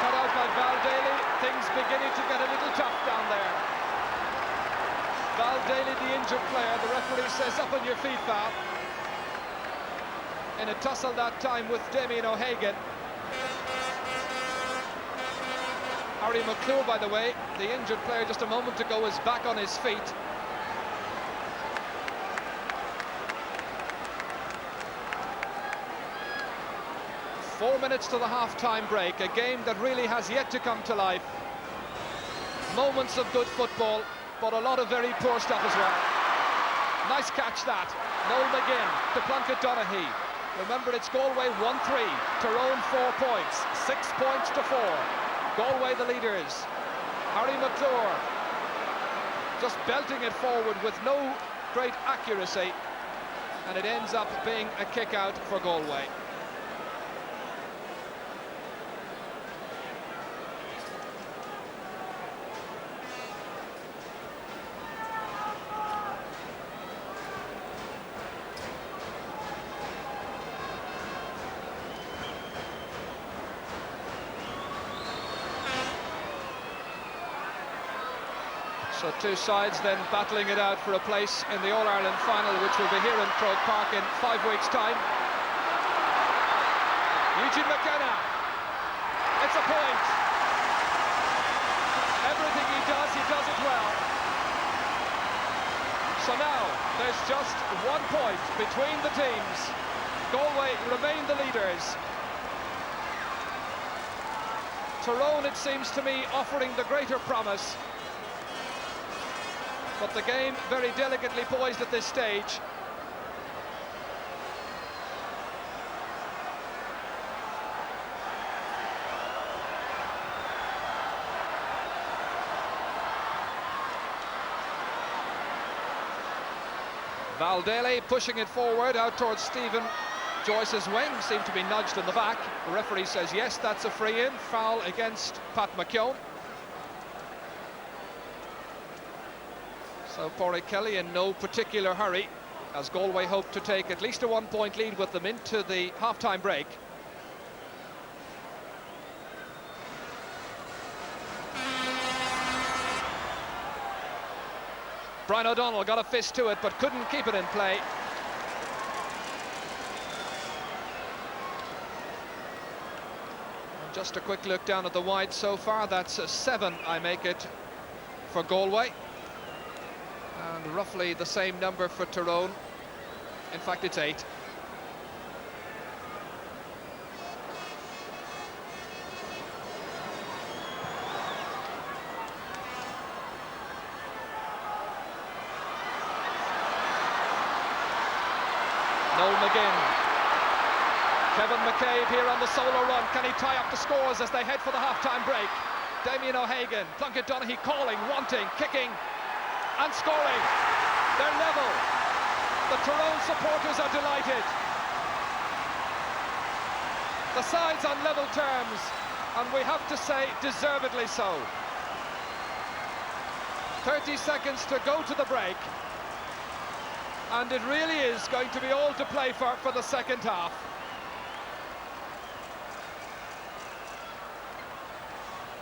Cut out by Val Daly. Things beginning to get a little tough down there. Val Daly, the injured player, the referee says up on your feet, Val. In a tussle that time with Damien O'Hagan. Harry McClure, by the way, the injured player just a moment ago, is back on his feet. Four minutes to the half-time break, a game that really has yet to come to life. Moments of good football, but a lot of very poor stuff as well. Nice catch that. Noel McGinn to Plunkett Donaghy. Remember, it's Galway 1-3, Tyrone 4 points, 6 points to 4. Galway the leaders. Harry McClure just belting it forward with no great accuracy, and it ends up being a kick out for Galway. So two sides then battling it out for a place in the All-Ireland final, which will be here in Croke Park in 5 weeks' time. Eugene McKenna, it's a point. Everything he does it well. So now there's just 1 point between the teams. Galway remain the leaders. Tyrone, it seems to me, offering the greater promise. But the game very delicately poised at this stage. Valdele pushing it forward out towards Stephen Joyce's wing, seemed to be nudged in the back. The referee says yes, that's a free in, foul against Pat McKeown. So Pádraig Kelly in no particular hurry, as Galway hope to take at least a 1 point lead with them into the half-time break. Brian O'Donnell got a fist to it, but couldn't keep it in play. And just a quick look down at the wide so far. That's a 7, I make it, for Galway. And roughly the same number for Tyrone. In fact, it's 8. Noel McGinn. Kevin McCabe here on the solo run. Can he tie up the scores as they head for the half-time break? Damien O'Hagan, Plunkett Donaghy calling, wanting, kicking and scoring. They're level. The Tyrone supporters are delighted. The sides on level terms, and we have to say deservedly so. 30 seconds to go to the break. And it really is going to be all to play for the second half.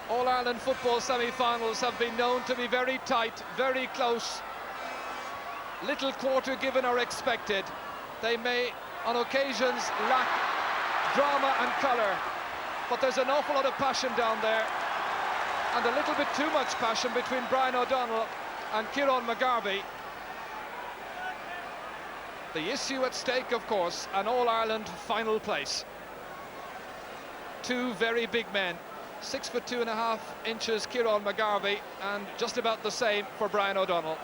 All-Ireland football semi-finals have been known to be very tight, very close. Little quarter given or expected. They may, on occasions, lack drama and colour, but there's an awful lot of passion down there, and a little bit too much passion between Brian O'Donnell and Tyrone McGarvey. The issue at stake, of course, an All-Ireland final place. Two very big men, 6'2.5" Tyrone McGarvey, and just about the same for Brian O'Donnell.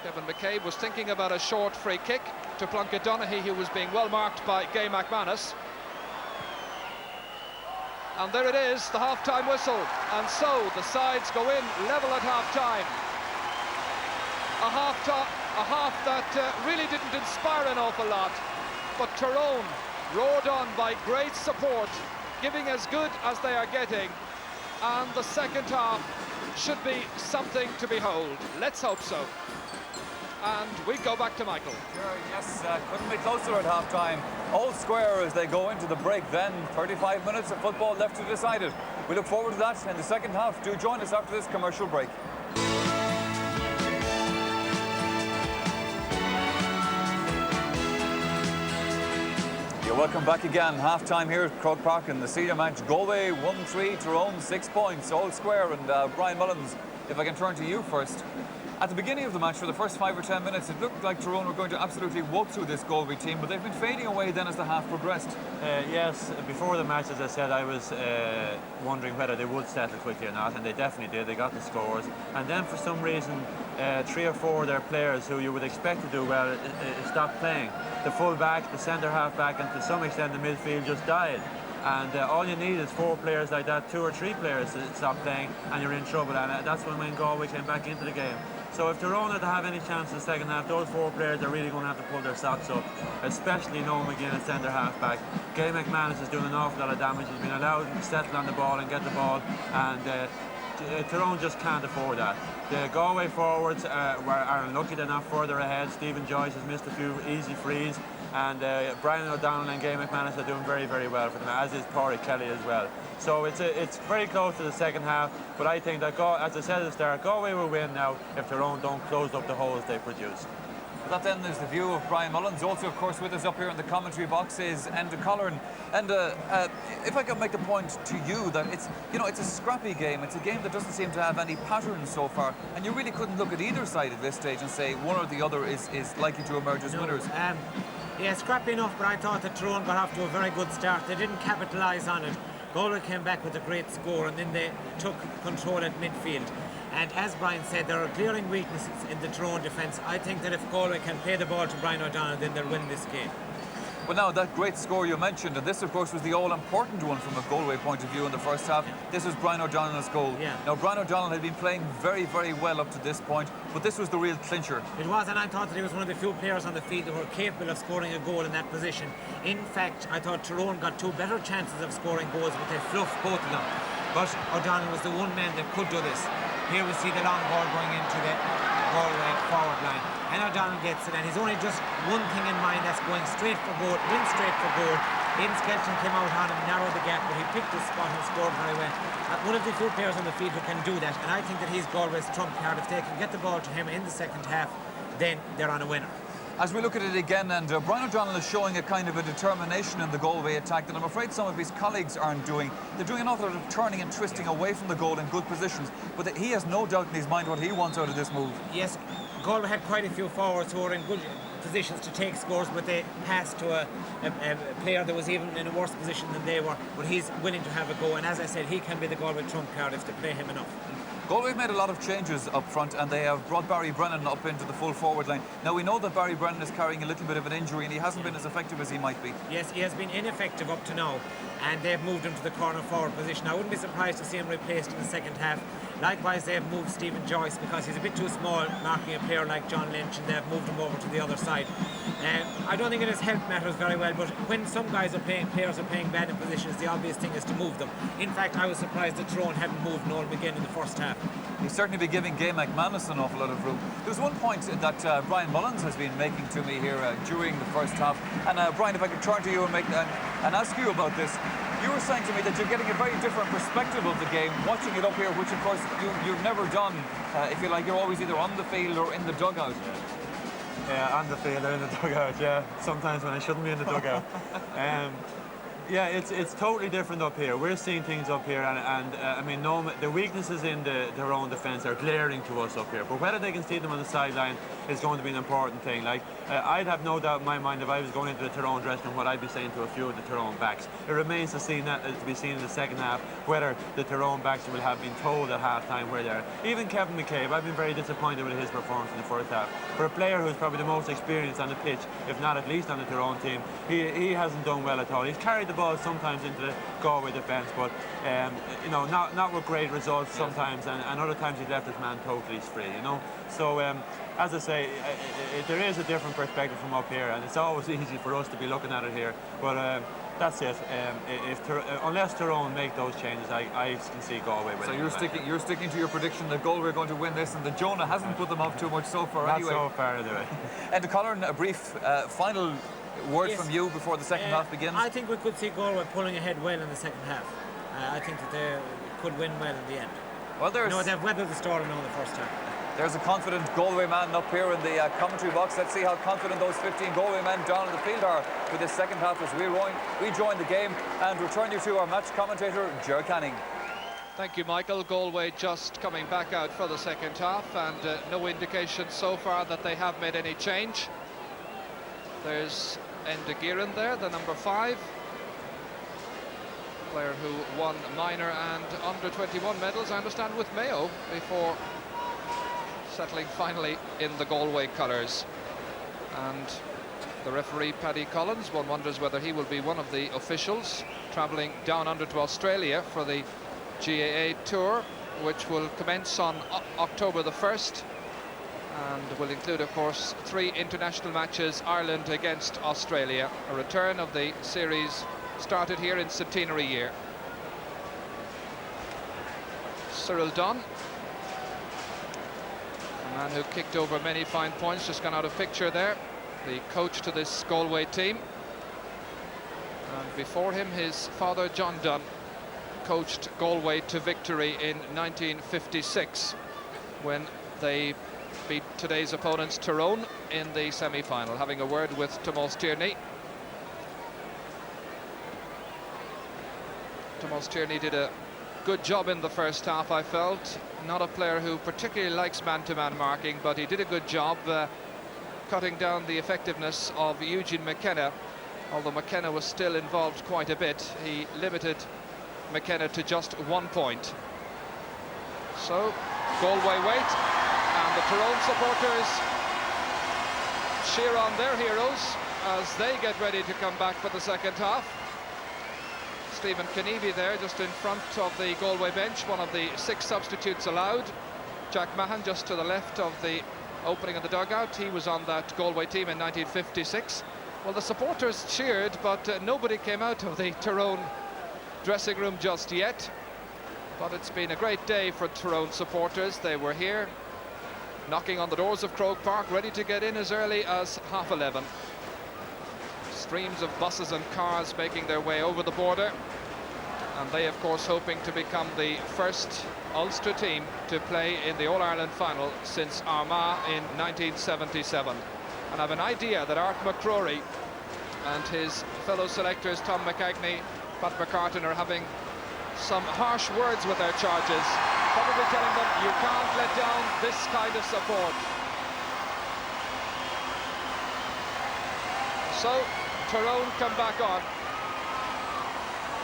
Kevin McCabe was thinking about a short free kick to Plunkett Donaghy, who was being well marked by Gay McManus. And there it is, the half-time whistle. And so the sides go in level at half-time. A half that really didn't inspire an awful lot, but Tyrone roared on by great support, giving as good as they are getting, and the second half should be something to behold. Let's hope so. And we go back to Michael. Sure, yes, couldn't be closer at half-time. All square as they go into the break then. 35 minutes of football left to decide it. We look forward to that in the second half. Do join us after this commercial break. Welcome back again. Half-time here at Croke Park in the senior match. Galway 1-3, Tyrone 6 points, all square. And Brian Mullins, if I can turn to you first. At the beginning of the match, for the first 5 or 10 minutes, it looked like Tyrone were going to absolutely walk through this Galway team, but they've been fading away then as the half progressed. Yes, before the match, as I said, I was wondering whether they would settle quickly or not, and they definitely did. They got the scores. And then for some reason, 3 or 4 of their players who you would expect to do well stopped playing. The full-back, the centre-half back, and to some extent the midfield just died. And all you need is 4 players like that, 2 or 3 players to stop playing, and you're in trouble. And that's when Galway came back into the game. So if Tyrone are to have any chance in the second half, those 4 players are really going to have to pull their socks up, especially Noel McGinn at centre-half back. Gay McManus is doing an awful lot of damage. He's been allowed to settle on the ball and get the ball, and Tyrone just can't afford that. The Galway forwards are unlucky they're not further ahead. Stephen Joyce has missed a few easy frees. And Brian O'Donnell and Gay McManus are doing very, very well for them, as is Pádraig Kelly as well. So it's very close to the second half, but I think that, as I said at the start, Galway will win now if Tyrone don't close up the holes they produce. That then is the view of Brian Mullins. Also, of course, with us up here in the commentary box is Enda Colleran. And if I can make the point to you that it's a scrappy game. It's a game that doesn't seem to have any patterns so far, and you really couldn't look at either side at this stage and say one or the other is likely to emerge as winners. Yeah, scrappy enough, but I thought that Tyrone got off to a very good start. They didn't capitalise on it. Galway came back with a great score, and then they took control at midfield. And as Brian said, there are glaring weaknesses in the Tyrone defence. I think that if Galway can play the ball to Brian O'Donnell, then they'll win this game. Well, now, that great score you mentioned, and this, of course, was the all-important one from a Galway point of view in the first half. Yeah. This was Brian O'Donnell's goal. Yeah. Now, Brian O'Donnell had been playing very, very well up to this point, but this was the real clincher. It was, and I thought that he was one of the few players on the field that were capable of scoring a goal in that position. In fact, I thought Tyrone got two better chances of scoring goals, but they fluffed both of them. But O'Donnell was the one man that could do this. Here we see the long ball going into the Galway forward line. And O'Donnell gets it, and he's only just one thing in mind, that's going straight for goal, went straight for goal. Aidan Skelton came out on him, narrowed the gap, but he picked his spot and scored very well. One of the few players on the field who can do that, and I think that he's Galway's trump card. If they can get the ball to him in the second half, then they're on a winner. As we look at it again, and Brian O'Donnell is showing a kind of a determination in the Galway attack that I'm afraid some of his colleagues aren't doing. They're doing an awful lot of turning and twisting away from the goal in good positions, but he has no doubt in his mind what he wants out of this move. Yes, Galway had quite a few forwards who were in good positions to take scores, but they passed to a player that was even in a worse position than they were, but he's willing to have a go, and as I said, he can be the Galway trump card if they play him enough. Galway made a lot of changes up front, and they have brought Barry Brennan up into the full forward line. Now, we know that Barry Brennan is carrying a little bit of an injury, and he hasn't been as effective as he might be. Yes, he has been ineffective up to now, and they've moved him to the corner forward position. I wouldn't be surprised to see him replaced in the second half. Likewise, they've moved Stephen Joyce because he's a bit too small, marking a player like John Lynch, and they've moved him over to the other side. I don't think his health matters very well, but when some players are playing bad in positions, the obvious thing is to move them. In fact, I was surprised that Tyrone hadn't moved Noel McGinn in the first half. He's certainly been giving Gay McManus an awful lot of room. There's one point that Brian Mullins has been making to me here during the first half. And Brian, if I could turn to you and ask you about this. You were saying to me that you're getting a very different perspective of the game, watching it up here, which of course you've never done. If you like, you're always either on the field or in the dugout. Yeah, on the field or in the dugout, yeah. Sometimes when I shouldn't be in the dugout. Yeah, it's totally different up here. We're seeing things up here, and I mean, the weaknesses in their own defence are glaring to us up here. But whether they can see them on the sideline is going to be an important thing. Like, I'd have no doubt in my mind if I was going into the Tyrone dressing room what I'd be saying to a few of the Tyrone backs. It remains to be seen in the second half whether the Tyrone backs will have been told at half-time where they're. Even Kevin McCabe, I've been very disappointed with his performance in the first half. For a player who's probably the most experienced on the pitch, if not at least on the Tyrone team, he hasn't done well at all. He's carried the ball sometimes into the Galway defence, but not with great results sometimes, and other times he's left his man totally free, So as I say, there is a different perspective from up here, and it's always easy for us to be looking at it here, but that's it. Unless Tyrone make those changes, I can see Galway winning. So you're sticking to your prediction that Galway are going to win this, and that Jonah hasn't put them off too much so far. Not anyway. so far anyway. And Colleran, a brief final word from you before the second half begins. I think we could see Galway pulling ahead well in the second half. I think that they could win well in the end. Well, they've weathered the storm now in the first half. There's a confident Galway man up here in the commentary box. Let's see how confident those 15 Galway men down in the field are for this second half as we rejoin the game and return you to our match commentator, Ger Canning. Thank you, Michael. Galway just coming back out for the second half, and no indication so far that they have made any change. There's Enda Gearan there, the number 5. Player who won minor and under-21 medals, I understand, with Mayo before settling finally in the Galway colours. And the referee, Paddy Collins, one wonders whether he will be one of the officials travelling down under to Australia for the GAA Tour, which will commence on October the 1st and will include, of course, 3 international matches, Ireland against Australia, a return of the series started here in centenary year. Cyril Dunn, a man who kicked over many fine points, just gone out of picture there. the coach to this Galway team. And before him, his father, John Dunn, coached Galway to victory in 1956 when they beat today's opponents Tyrone in the semi-final. Having a word with Tomás Tierney. Tomás Tierney did a good job in the first half, I felt. Not a player who particularly likes man-to-man marking, but he did a good job cutting down the effectiveness of Eugene McKenna. Although McKenna was still involved quite a bit, he limited McKenna to just 1 point. So Galway wait, and the Tyrone supporters cheer on their heroes as they get ready to come back for the second half. Stephen Kenevy there just in front of the Galway bench, one of the 6 substitutes allowed. Jack Mahon just to the left of the opening of the dugout. He was on that Galway team in 1956. Well, the supporters cheered, but nobody came out of the Tyrone dressing room just yet. But it's been a great day for Tyrone supporters. They were here knocking on the doors of Croke Park, ready to get in as early as 11:30. Streams of buses and cars making their way over the border, and they of course hoping to become the first Ulster team to play in the All-Ireland final since Armagh in 1977. And I have an idea that Art McCrory and his fellow selectors Tom McAgney, Pat McCartan are having some harsh words with their charges, probably telling them you can't let down this kind of support. So Tyrone come back on.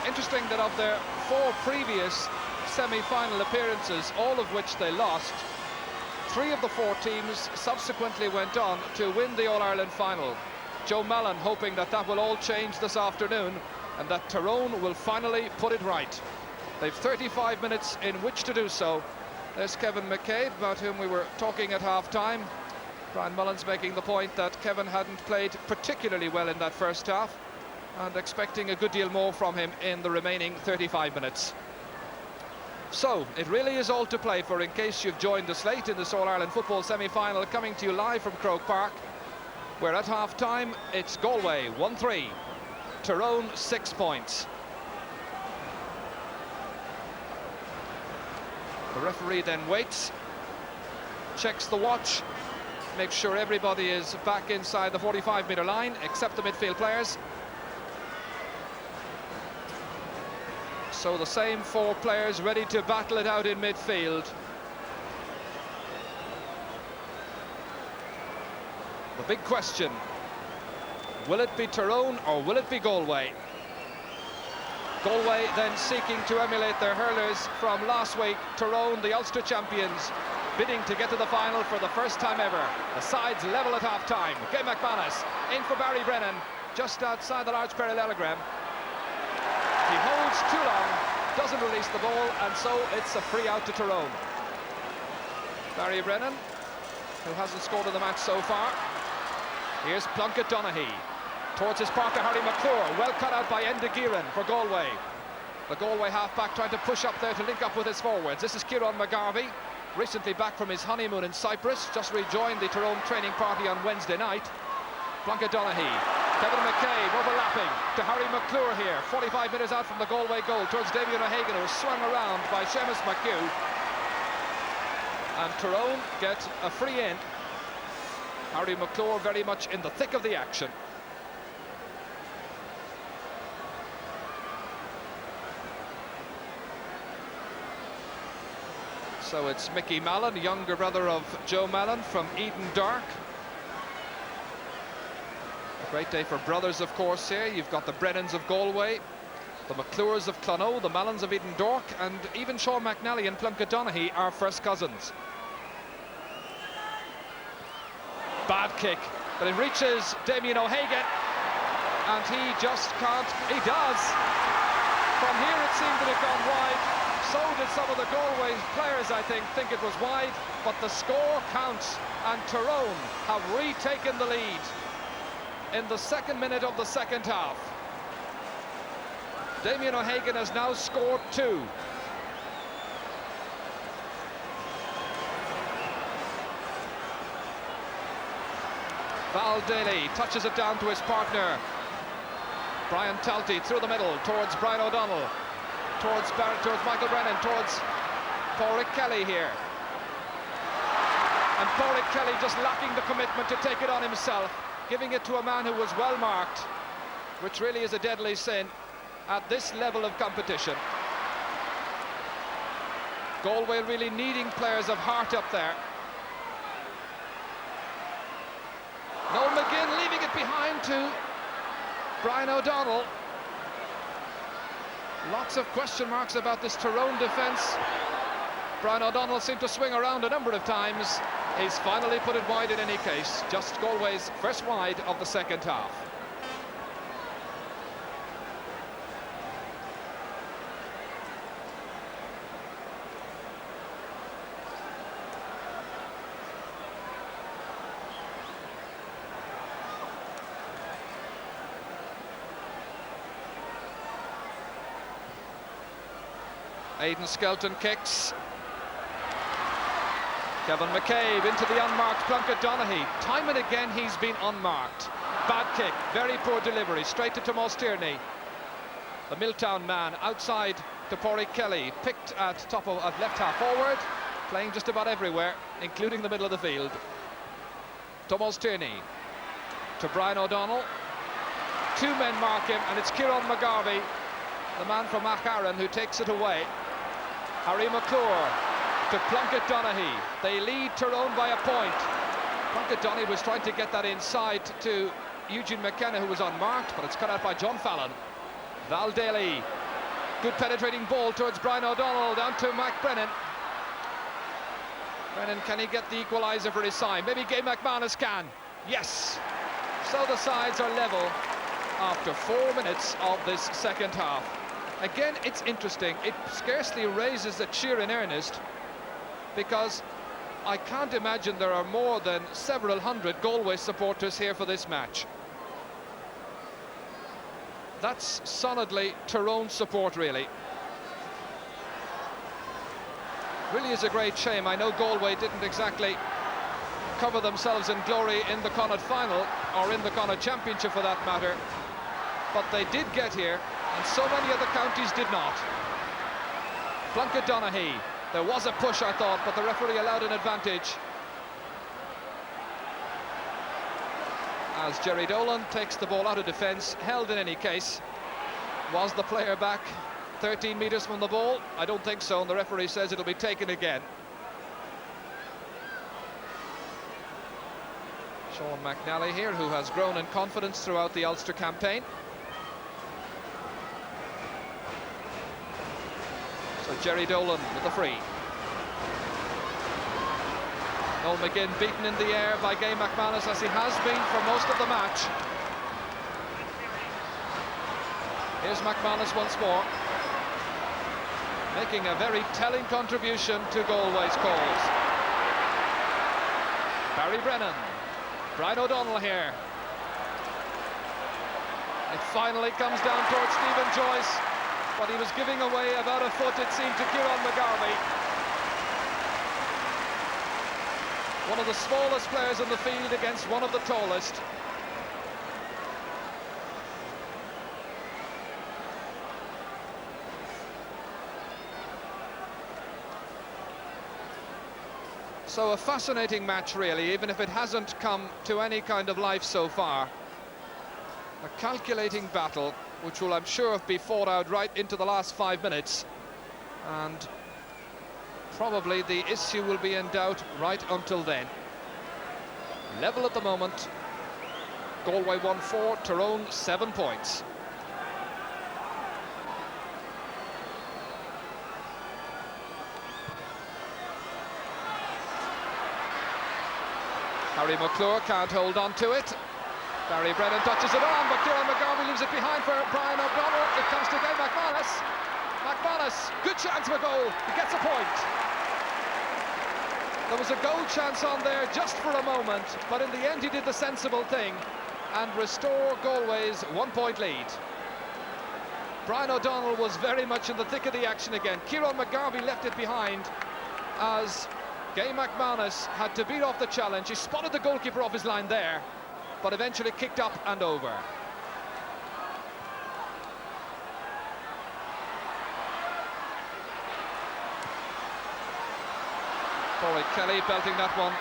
Interesting that of their 4 previous semi-final appearances, all of which they lost, 3 of the 4 teams subsequently went on to win the All-Ireland final. Joe Mallon hoping that that will all change this afternoon and that Tyrone will finally put it right. They've 35 minutes in which to do so. There's Kevin McCabe, about whom we were talking at half-time. Brian Mullins making the point that Kevin hadn't played particularly well in that first half, and expecting a good deal more from him in the remaining 35 minutes. So it really is all to play for, in case you've joined us late in this All-Ireland football semi-final, coming to you live from Croke Park, where at half-time it's Galway 1-3, Tyrone 6 points. The referee then waits, checks the watch, makes sure everybody is back inside the 45-metre line, except the midfield players. So the same 4 players ready to battle it out in midfield. The big question, will it be Tyrone or will it be Galway? Galway then seeking to emulate their hurlers from last week. Tyrone, the Ulster champions, bidding to get to the final for the first time ever. The sides level at half-time. Gay McManus in for Barry Brennan, just outside the large parallelogram. He holds too long, doesn't release the ball, and so it's a free out to Tyrone. Barry Brennan, who hasn't scored in the match so far. Here's Plunkett Donaghy. Towards his partner Harry McClure, well cut out by Enda Gearan for Galway. The Galway half-back trying to push up there to link up with his forwards. This is Kieran McGarvey, recently back from his honeymoon in Cyprus, just rejoined the Tyrone training party on Wednesday night. Plunkett Donaghy, Kevin McCabe overlapping to Harry McClure here, 45 metres out from the Galway goal, towards Damien O'Hagan, who was swung around by Seamus McHugh. And Tyrone get a free in. Harry McClure very much in the thick of the action. So it's Mickey Mallon, younger brother of Joe Mallon from Eden Dark. A great day for brothers, of course, here. You've got the Brennans of Galway, the McClures of Clonaux, the Mallons of Eden Dark, and even Sean McNally and Plunkett Donaghy are first cousins. Bad kick, but it reaches Damien O'Hagan, and he just can't. He does. From here it seemed to have gone wide. So did some of the Galway players, I think it was wide, but the score counts, and Tyrone have retaken the lead in the 2nd minute of the second half. Damien O'Hagan has now scored 2. Val Daly touches it down to his partner. Brian Talty through the middle towards Brian O'Donnell, towards Michael Brennan, towards Pádraig Kelly here. And Pádraig Kelly just lacking the commitment to take it on himself, giving it to a man who was well marked, which really is a deadly sin at this level of competition. Galway really needing players of heart up there. Noel McGinn leaving it behind to Brian O'Donnell. Lots of question marks about this Tyrone defence. Brian O'Donnell seemed to swing around a number of times. He's finally put it wide in any case. Just Galway's first wide of the second half. Aidan Skelton kicks. Kevin McCabe into the unmarked Plunkett Donaghy. Time and again he's been unmarked. Bad kick, very poor delivery, straight to Tomás Tierney. The Milltown man outside to Pádraig Kelly, picked at left half forward, playing just about everywhere, including the middle of the field. Tomás Tierney to Brian O'Donnell. Two men mark him, and it's Kieran McGarvey, the man from Acharan, who takes it away. Harry McClure to Plunkett Donaghy. They lead Tyrone by a point. Plunkett Donaghy was trying to get that inside to Eugene McKenna, who was unmarked, but it's cut out by John Fallon. Val Daly, good penetrating ball towards Brian O'Donnell, down to Mac Brennan. Brennan, can he get the equaliser for his side? Maybe Gay McManus can. Yes. So the sides are level after 4 minutes of this second half. Again, it's interesting. It scarcely raises a cheer in earnest, because I can't imagine there are more than several hundred Galway supporters here for this match. That's solidly Tyrone support, really. Really is a great shame. I know Galway didn't exactly cover themselves in glory in the Connacht final, or in the Connacht Championship for that matter, but they did get here, and so many other counties did not. Plunkett Donaghy, there was a push, I thought, but the referee allowed an advantage. As Jerry Dolan takes the ball out of defence, held in any case. Was the player back 13 metres from the ball? I don't think so, and the referee says it'll be taken again. Sean McNally here, who has grown in confidence throughout the Ulster campaign. So Jerry Dolan with the free. Noel McGinn beaten in the air by Gay McManus, as he has been for most of the match. Here's McManus once more, making a very telling contribution to Galway's cause. Barry Brennan, Brian O'Donnell here. It finally comes down towards Stephen Joyce, but he was giving away about a foot, it seemed, to Kieran McGarvey. One of the smallest players in the field against one of the tallest. So a fascinating match, really, even if it hasn't come to any kind of life so far. A calculating battle, which will, I'm sure, be fought out right into the last 5 minutes. And probably the issue will be in doubt right until then. Level at the moment. Galway won 4, Tyrone 7 points. Harry McClure can't hold on to it. Barry Brennan touches it on, but Kieran McGarvey leaves it behind for Brian O'Donnell. It comes to Gay McManus. McManus, good chance for a goal. He gets a point. There was a goal chance on there just for a moment, but in the end he did the sensible thing and restore Galway's 1 point lead. Brian O'Donnell was very much in the thick of the action again. Kieran McGarvey left it behind as Gay McManus had to beat off the challenge. He spotted the goalkeeper off his line there, but eventually kicked up and over. Corey Kelly belting that one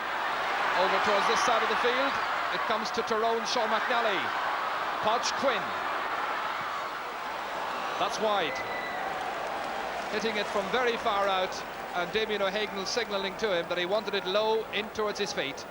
over towards this side of the field. It comes to Tyrone, Sean McNally. Podge Quinn. That's wide. Hitting it from very far out, and Damien O'Hagan signalling to him that he wanted it low in towards his feet.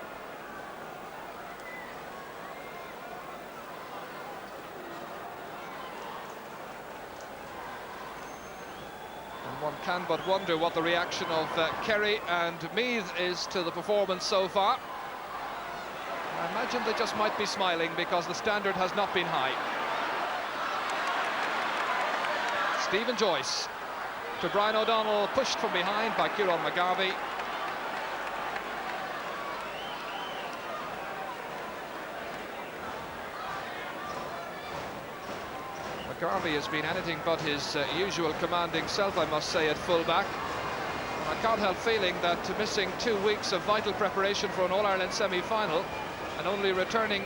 And one can but wonder what the reaction of Kerry and Meath is to the performance so far. I imagine they just might be smiling because the standard has not been high. Stephen Joyce to Brian O'Donnell, pushed from behind by Kieran McGarvey. McGarvey has been anything but his usual commanding self, I must say, at full-back. I can't help feeling that missing 2 weeks of vital preparation for an All-Ireland semi-final and only returning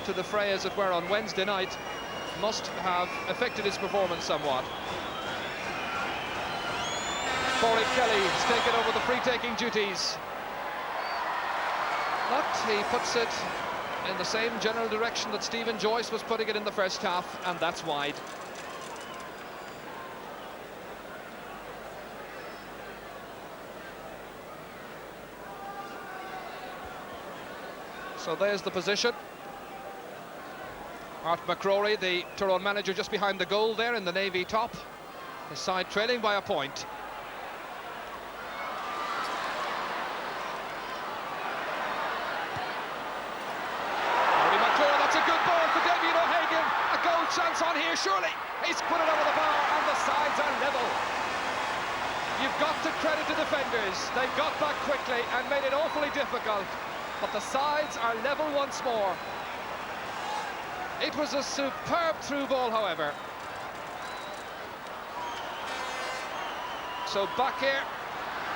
to the fray, as it were, on Wednesday night, must have affected his performance somewhat. Corey Kelly has taken over the free-taking duties. But he puts it in the same general direction that Stephen Joyce was putting it in the first half, and that's wide. So there's the position. Art McCrory, the Tyrone manager, just behind the goal there in the navy top. His side trailing by a point. Chance on here, surely. He's put it over the bar, and the sides are level. You've got to credit the defenders. They got back quickly and made it awfully difficult, but the sides are level once more. It was a superb through ball, however. So back here,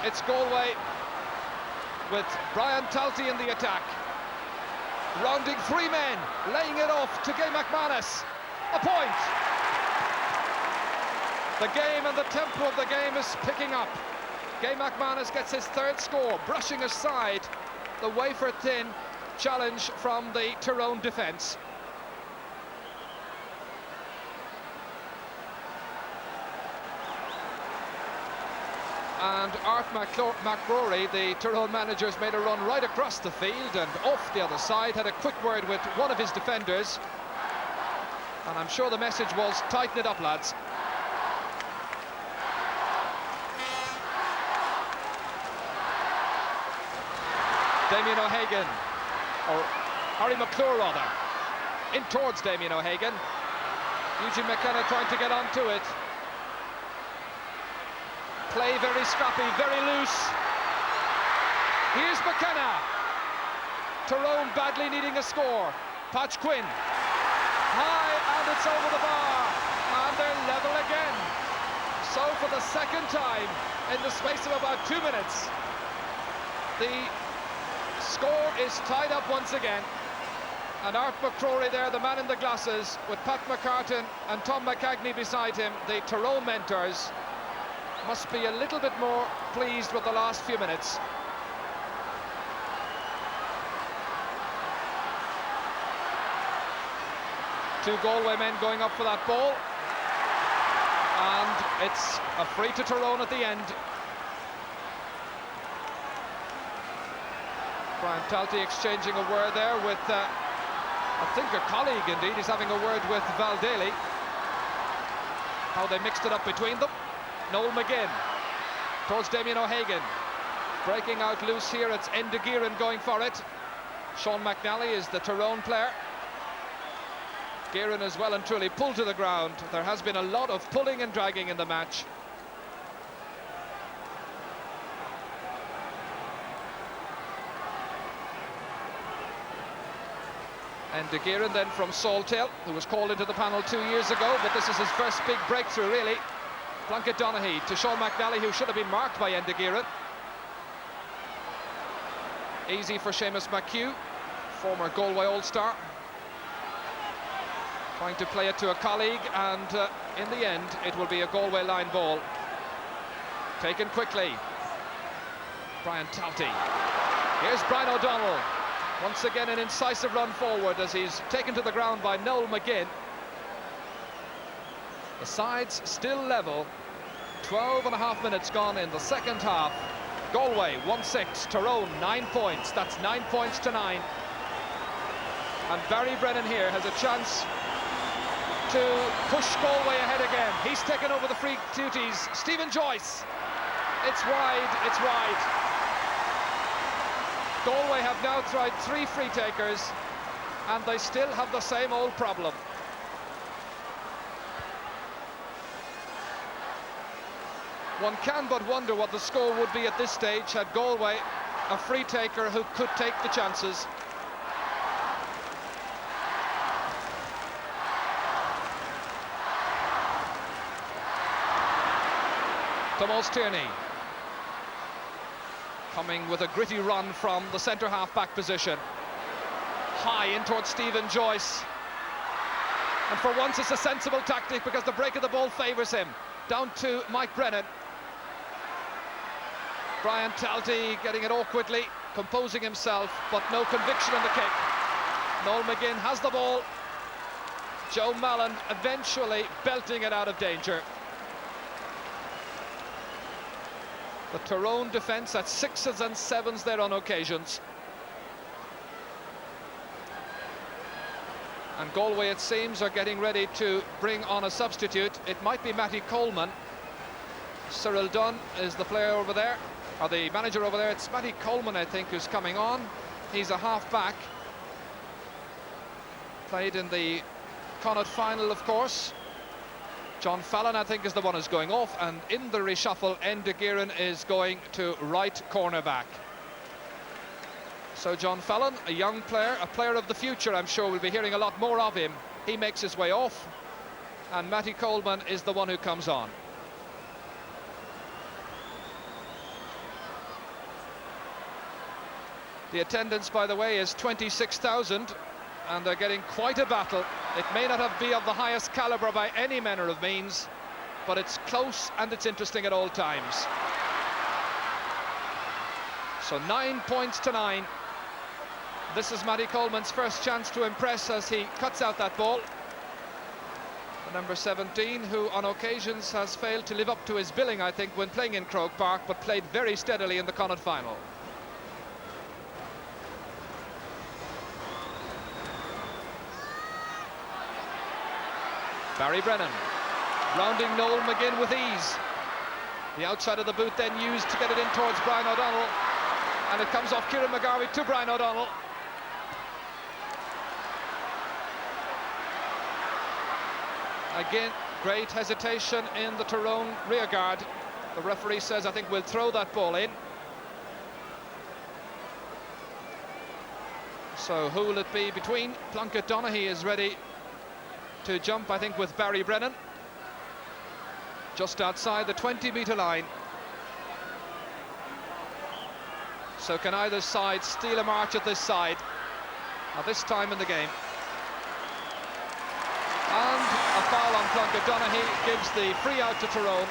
it's Galway with Brian Talty in the attack. Rounding 3 men, laying it off to Gay McManus. A point. The game and the tempo of the game is picking up. Gay McManus gets his 3rd score, brushing aside the wafer-thin challenge from the Tyrone defence. And Art McCrory, the Tyrone manager, has made a run right across the field and off the other side, had a quick word with one of his defenders. And I'm sure the message was, tighten it up, lads. Damien O'Hagan, or Harry McClure rather, in towards Damien O'Hagan. Eugene McKenna trying to get onto it. Play very scrappy, very loose. Here's McKenna. Tyrone badly needing a score. Podge Quinn. High, and it's over the bar, and they're level again. So for the second time in the space of about 2 minutes, the score is tied up once again. And Art McCrory there, the man in the glasses, with Pat McCartan and Tom McCagney beside him, the Tyrone mentors, must be a little bit more pleased with the last few minutes. Two Galway men going up for that ball, and it's a free to Tyrone at the end. Brian Talty exchanging a word there with, I think a colleague indeed. He's having a word with Val Daly. How they mixed it up between them. Noel McGinn towards Damien O'Hagan. Breaking out loose here, it's Enda Gearan going for it. Sean McNally is the Tyrone player. Gearan is well and truly pulled to the ground. There has been a lot of pulling and dragging in the match. And De Gearan then from Saltail, who was called into the panel 2 years ago, but this is his first big breakthrough, really. Plunkett Donaghy to Sean McNally, who should have been marked by Enda Gearan. Easy for Seamus McHugh. former Galway All-Star, trying to play it to a colleague, and in the end it will be a Galway line ball. Taken quickly. Brian Talty. Here's Brian O'Donnell. Once again an incisive run forward as he's taken to the ground by Noel McGinn. The sides still level. 12.5 minutes gone in the second half. Galway 1-6, Tyrone 9 points. That's 9 points to 9. And Barry Brennan here has a chance to push Galway ahead again. He's taken over the free duties. Stephen Joyce. It's wide, it's wide. Galway have now tried 3 free takers and they still have the same old problem. One can but wonder what the score would be at this stage had Galway a free taker who could take the chances. Tomás Tierney coming with a gritty run from the centre half back position. High in towards Stephen Joyce. And for once it's a sensible tactic because the break of the ball favours him. Down to Mike Brennan. Brian Talty getting it awkwardly, composing himself, but no conviction in the kick. Noel McGinn has the ball. Joe Mallon eventually belting it out of danger. The Tyrone defence at 6s and 7s there on occasions. And Galway, it seems, are getting ready to bring on a substitute. It might be Matty Coleman. Cyril Dunn is the player over there, or the manager over there. It's Matty Coleman, I think, who's coming on. He's a half-back. Played in the Connacht final, of course. John Fallon, I think, is the one who's going off, and in the reshuffle, Enda Gearan is going to right cornerback. So John Fallon, a young player, a player of the future, I'm sure we'll be hearing a lot more of him. He makes his way off, and Matty Coleman is the one who comes on. The attendance, by the way, is 26,000. And they're getting quite a battle. It may not be of the highest calibre by any manner of means, but it's close and it's interesting at all times. So 9 points to 9. This is Matty Coleman's first chance to impress as he cuts out that ball. The number 17, who on occasions has failed to live up to his billing, I think, when playing in Croke Park, but played very steadily in the Connacht final. Barry Brennan rounding Noel McGinn with ease. The outside of the boot then used to get it in towards Brian O'Donnell, and it comes off Kieran McGarvey to Brian O'Donnell. Again, great hesitation in the Tyrone rearguard. The referee says, I think we'll throw that ball in. So who will it be between? Plunkett Donaghy is ready to jump, I think, with Barry Brennan. Just outside the 20-metre line. So can either side steal a march at this side at this time in the game? And a foul on Plunkett Donaghy gives the free out to Tyrone.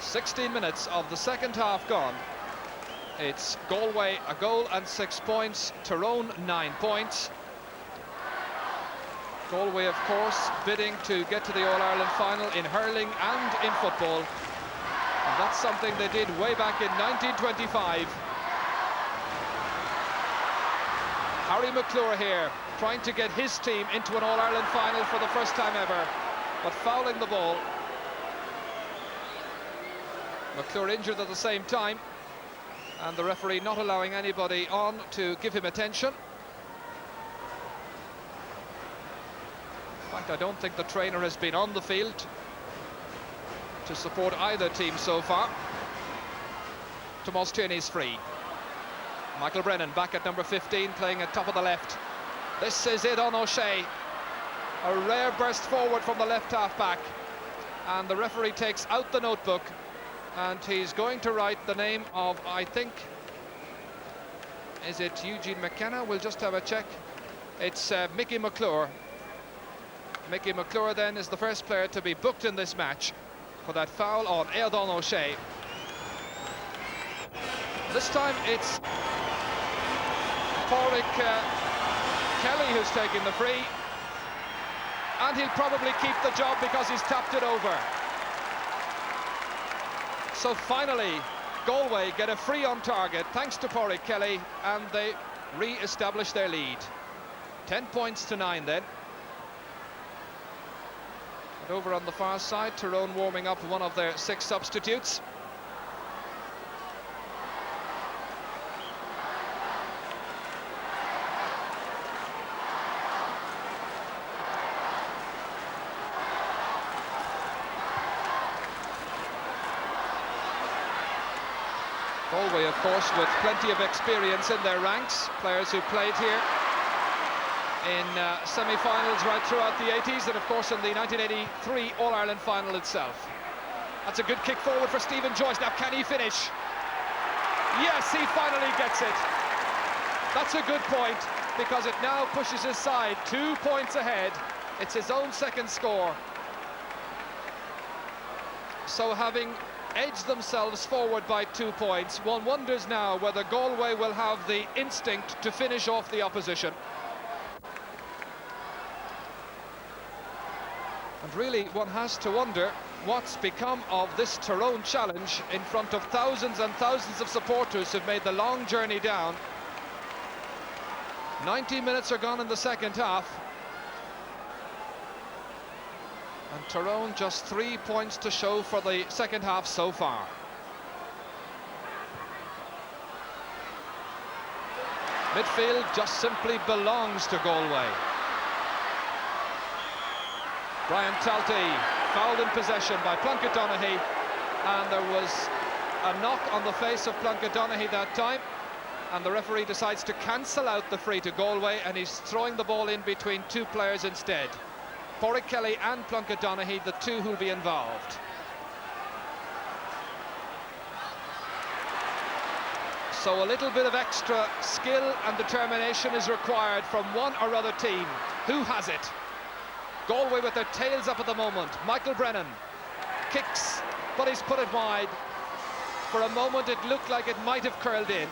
"16 minutes of the second half gone. It's Galway a goal and 6 points, Tyrone 9 points. Galway, of course, bidding to get to the All-Ireland final in hurling and in football. And that's something they did way back in 1925. Harry McClure here, trying to get his team into an All-Ireland final for the first time ever, but fouling the ball. McClure injured at the same time, and the referee not allowing anybody on to give him attention. In fact, I don't think the trainer has been on the field to support either team so far. Tomás Tierney's free. Michael Brennan back at number 15, playing at top of the left. This is it on O'Shea. A rare burst forward from the left half back, and the referee takes out the notebook and he's going to write the name of, I think, is it Eugene McKenna? We'll just have a check. It's Mickey McClure. Mickey McClure then is the first player to be booked in this match for that foul on Airdon O'Shea. This time it's Pádraig Kelly who's taking the free, and he'll probably keep the job because he's tapped it over. So finally Galway get a free on target thanks to Pádraig Kelly, and they re-establish their lead. 10 points to 9 then. And over on the far side, Tyrone warming up one of their 6 substitutes. Galway, of course, with plenty of experience in their ranks, players who played here in semi-finals right throughout the 80s, and of course in the 1983 All-Ireland final itself. That's a good kick forward for Stephen Joyce. Now can he finish? Yes, he finally gets it. That's a good point, because it now pushes his side 2 points ahead. It's his own second score. So having edged themselves forward by 2 points, one wonders now whether Galway will have the instinct to finish off the opposition. And really, one has to wonder what's become of this Tyrone challenge in front of thousands and thousands of supporters who've made the long journey down. 90 minutes are gone in the second half, and Tyrone just 3 points to show for the second half so far. Midfield just simply belongs to Galway. Brian Talty fouled in possession by Plunkett Donaghy, and there was a knock on the face of Plunkett Donaghy that time, and the referee decides to cancel out the free to Galway, and he's throwing the ball in between 2 players instead. Pádraig Kelly and Plunkett Donaghy, the 2 who'll be involved. So a little bit of extra skill and determination is required from one or other team. Who has it? Galway with their tails up at the moment. Michael Brennan kicks, but he's put it wide. For a moment it looked like it might have curled in.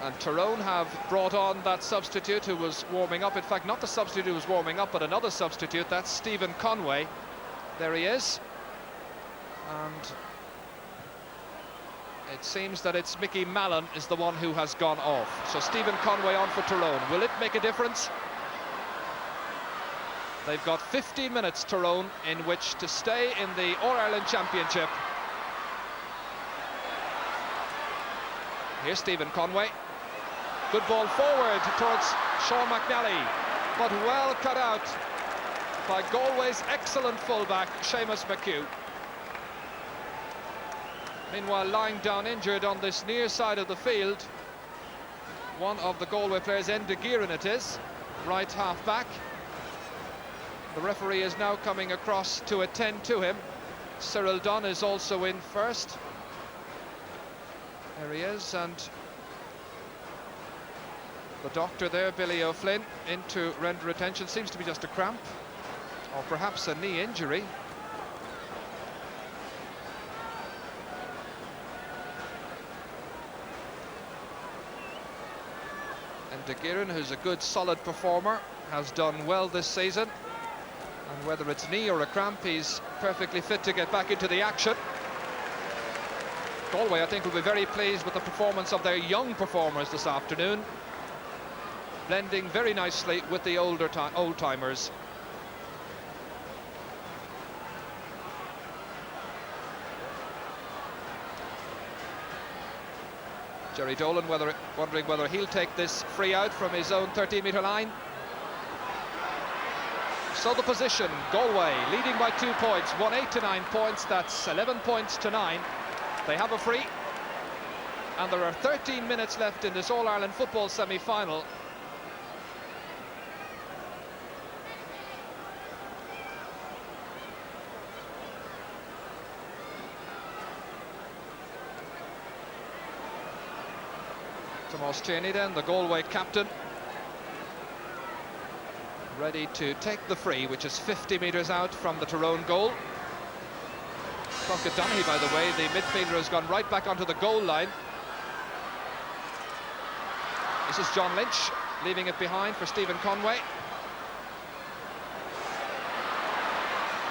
And Tyrone have brought on that substitute who was warming up. In fact, not the substitute who was warming up, but another substitute. That's Stephen Conway. There he is. And it seems that it's Mickey Mallon is the one who has gone off. So Stephen Conway on for Tyrone. Will it make a difference? They've got 15 minutes, Tyrone, in which to stay in the All-Ireland Championship. Here's Stephen Conway. Good ball forward towards Sean McNally, but well cut out by Galway's excellent fullback, Seamus McHugh. Meanwhile, lying down injured on this near side of the field, one of the Galway players, Enda Gearan it is, right half back. The referee is now coming across to attend to him. Cyril Dunn is also in first. There he is, and the doctor there, Billy O'Flynn, in to render attention. Seems to be just a cramp, or perhaps a knee injury. And De Gearan, who's a good solid performer, has done well this season, and whether it's knee or a cramp, he's perfectly fit to get back into the action. Galway, I think, will be very pleased with the performance of their young performers this afternoon, blending very nicely with the old-timers. Jerry Dolan wondering whether he'll take this free out from his own 13-metre line. So the position, Galway leading by 2 points, 18 to 9 points, that's 11 points to 9. They have a free. And there are 13 minutes left in this All-Ireland football semi-final. Tomas Cheney then, the Galway captain, ready to take the free, which is 50 metres out from the Tyrone goal. Plunkett Donaghy, by the way, the midfielder, has gone right back onto the goal line. This is John Lynch, leaving it behind for Stephen Conway.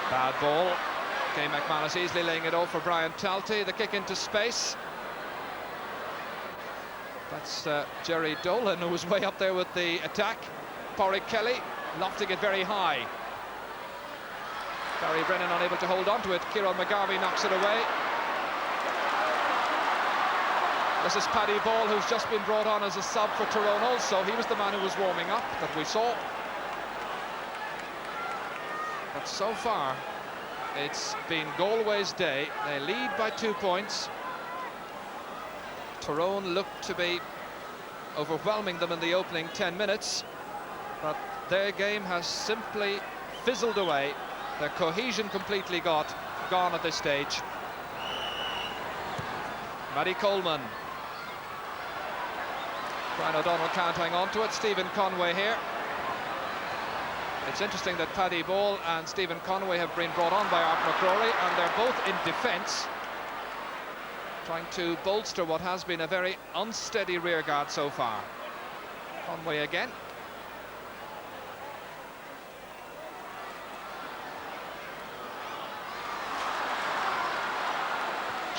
Bad ball. Kay McManus easily laying it off for Brian Talty. The kick into space. That's Jerry Dolan, who was way up there with the attack. Pádraig Kelly lofting it very high. Barry Brennan unable to hold on to it. Kieran McGarvey knocks it away. This is Paddy Ball, who's just been brought on as a sub for Tyrone also. He was the man who was warming up that we saw. But so far, it's been Galway's day. They lead by 2 points. Tyrone looked to be overwhelming them in the opening 10 minutes, but their game has simply fizzled away. Their cohesion completely gone at this stage. Matty Coleman. Brian O'Donnell can't hang on to it. Stephen Conway here. It's interesting that Paddy Ball and Stephen Conway have been brought on by Art McCrory, and they're both in defence, trying to bolster what has been a very unsteady rearguard so far. Conway again.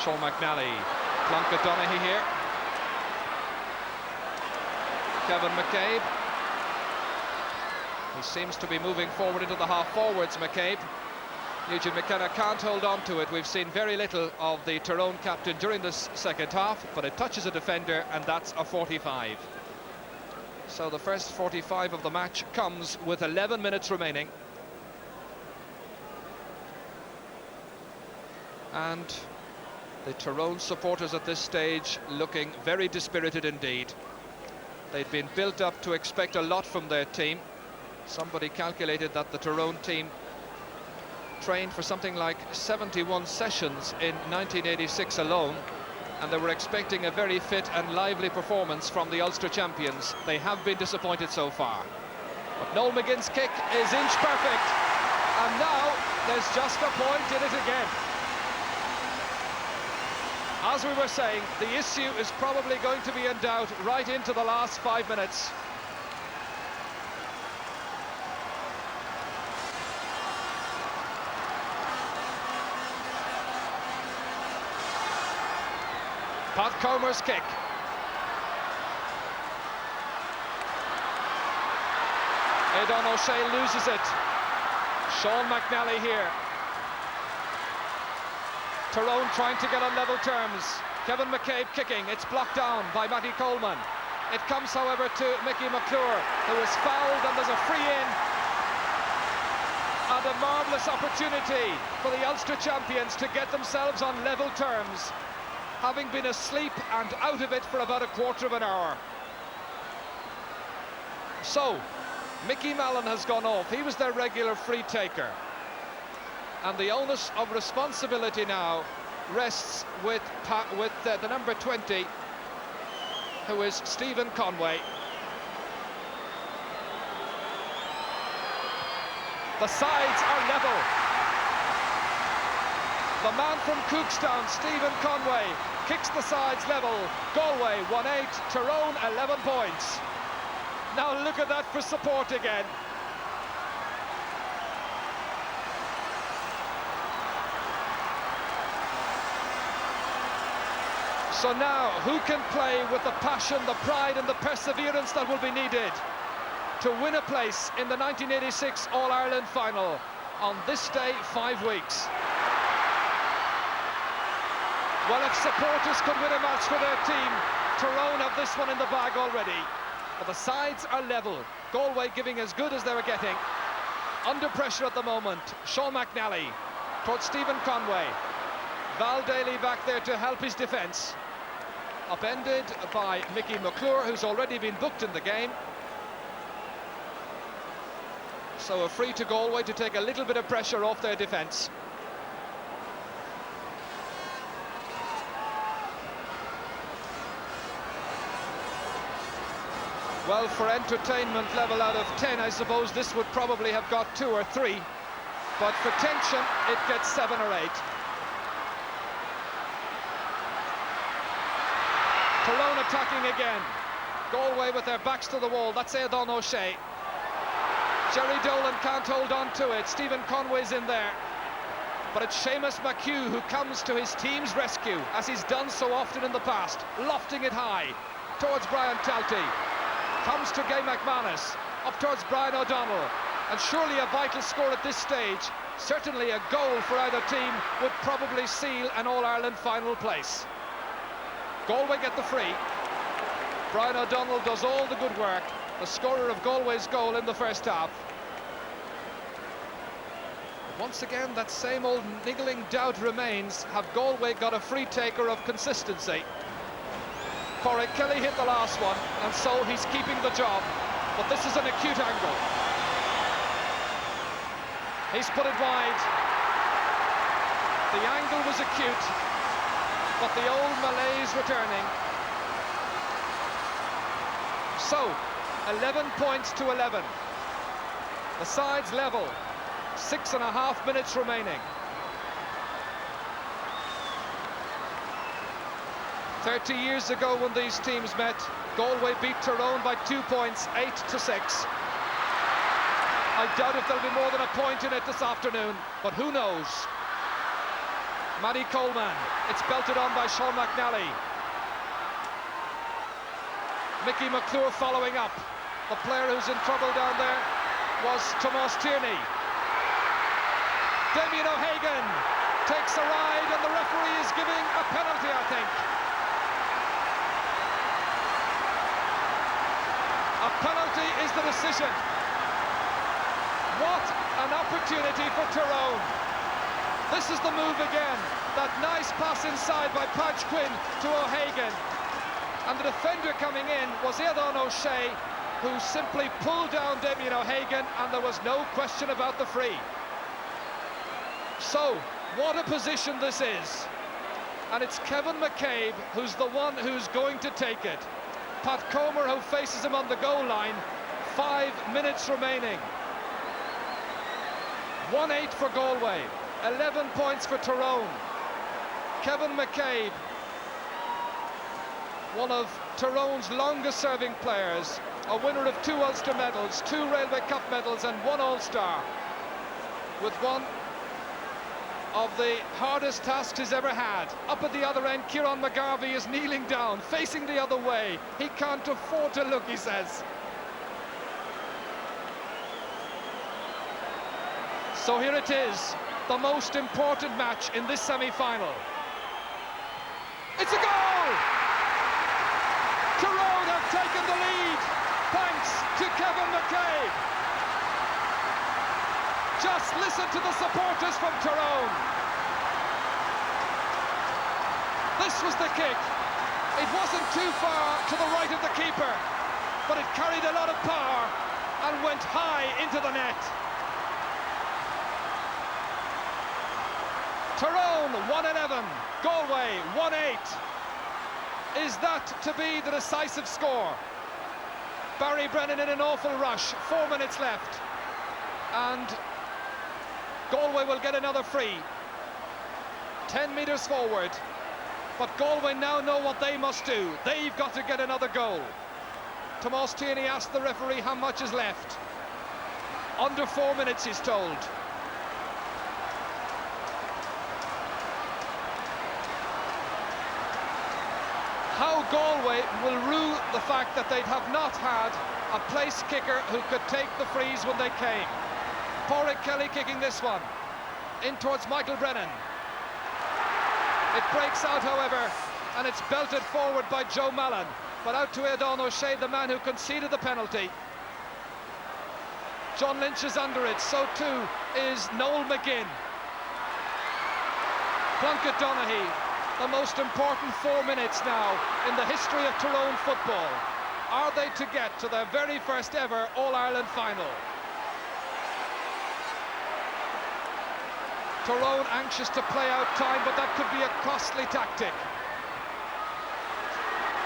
Sean McNally. Plunkett Donaghy here. Kevin McCabe. He seems to be moving forward into the half-forwards, McCabe. Eugene McKenna can't hold on to it. We've seen very little of the Tyrone captain during this second half, but it touches a defender, and that's a 45. So the first 45 of the match comes with 11 minutes remaining. And the Tyrone supporters at this stage looking very dispirited indeed. They'd been built up to expect a lot from their team. Somebody calculated that the Tyrone team trained for something like 71 sessions in 1986 alone, and they were expecting a very fit and lively performance from the Ulster champions. They have been disappointed so far. But Noel McGinn's kick is inch perfect, and now there's just a point in it again. As we were saying, the issue is probably going to be in doubt right into the last 5 minutes. Pat Comer's kick. Aidan O'Shea loses it. Sean McNally here. Tyrone trying to get on level terms. Kevin McCabe kicking. It's blocked down by Matty Coleman. It comes, however, to Mickey McClure, who is fouled, and there's a free in. And a marvellous opportunity for the Ulster champions to get themselves on level terms, having been asleep and out of it for about a quarter of an hour. So, Mickey Mallon has gone off. He was their regular free taker. And the onus of responsibility now rests with the number 20, who is Stephen Conway. The sides are level. The man from Cookstown, Stephen Conway, kicks the sides level. Galway 1-8, Tyrone 11 points. Now look at that for support again. So now, who can play with the passion, the pride and the perseverance that will be needed to win a place in the 1986 All-Ireland final on this day 5 weeks? Well, if supporters could win a match for their team, Tyrone have this one in the bag already. But the sides are level. Galway giving as good as they were getting. Under pressure at the moment, Sean McNally towards Stephen Conway. Val Daly back there to help his defence. upended by Mickey McClure, who's already been booked in the game. So a free to Galway to take a little bit of pressure off their defence. Well, for entertainment level out of 10, I suppose this would probably have got 2 or 3. But for tension, it gets 7 or 8. Tyrone attacking again. Galway with their backs to the wall. That's Aidan O'Shea. Jerry Dolan can't hold on to it. Stephen Conway's in there. But it's Seamus McHugh who comes to his team's rescue, as he's done so often in the past, lofting it high towards Brian Talty. Comes to Gay McManus, up towards Brian O'Donnell. And surely a vital score at this stage. Certainly a goal for either team would probably seal an All-Ireland final place. Galway get the free. Brian O'Donnell does all the good work, the scorer of Galway's goal in the first half. Once again, that same old niggling doubt remains. Have Galway got a free taker of consistency? Pádraig Kelly hit the last one, and so he's keeping the job. But this is an acute angle. He's put it wide. The angle was acute, but the old malaise returning. So, 11 points to 11. The sides level. 6.5 minutes remaining. 30 years ago when these teams met, Galway beat Tyrone by 2 points, 8-6. I doubt if there'll be more than a point in it this afternoon, but who knows? Matty Coleman, it's belted on by Sean McNally. Mickey McClure following up. The player who's in trouble down there was Tomas Tierney. Damien O'Hagan takes a ride, and the referee is giving a penalty, I think. A penalty is the decision. What an opportunity for Tyrone. This is the move again. That nice pass inside by Padge Quinn to O'Hagan. And the defender coming in was Aidan O'Shea, who simply pulled down Damien O'Hagan, and there was no question about the free. So, what a position this is. And it's Kevin McCabe who's the one who's going to take it. Pat Comer who faces him on the goal line. 5 minutes remaining. 1-8 for Galway. 11 points for Tyrone. Kevin McCabe, one of Tyrone's longest serving players, a winner of 2 Ulster medals, 2 Railway Cup medals and 1 All-Star, with one of the hardest tasks he's ever had. Up at the other end, Kieran McGarvey is kneeling down, facing the other way. He can't afford to look, he says. So here it is, the most important match in this semi-final. It's a goal! Tyrone have taken the lead, thanks to Kevin McCabe. Just listen to the supporters from Tyrone. This was the kick. It wasn't too far to the right of the keeper, but it carried a lot of power and went high into the net. Tyrone 1-11, Galway 1-8. Is that to be the decisive score? Barry Brennan in an awful rush, 4 minutes left. And Galway will get another free. 10 metres forward. But Galway now know what they must do. They've got to get another goal. Tomas Tierney asked the referee how much is left. Under 4 minutes, he's told. How Galway will rue the fact that they'd have not had a place kicker who could take the frees when they came. Pádraig Kelly kicking this one in towards Michael Brennan. It breaks out, however, and it's belted forward by Joe Mallon, but out to Aidan O'Shea, the man who conceded the penalty. John Lynch is under it, so too is Noel McGinn. Plunkett Donaghy the most important 4 minutes now in the history of Tyrone football. Are they to get to their very first ever All-Ireland final? Tyrone anxious to play out time, but that could be a costly tactic.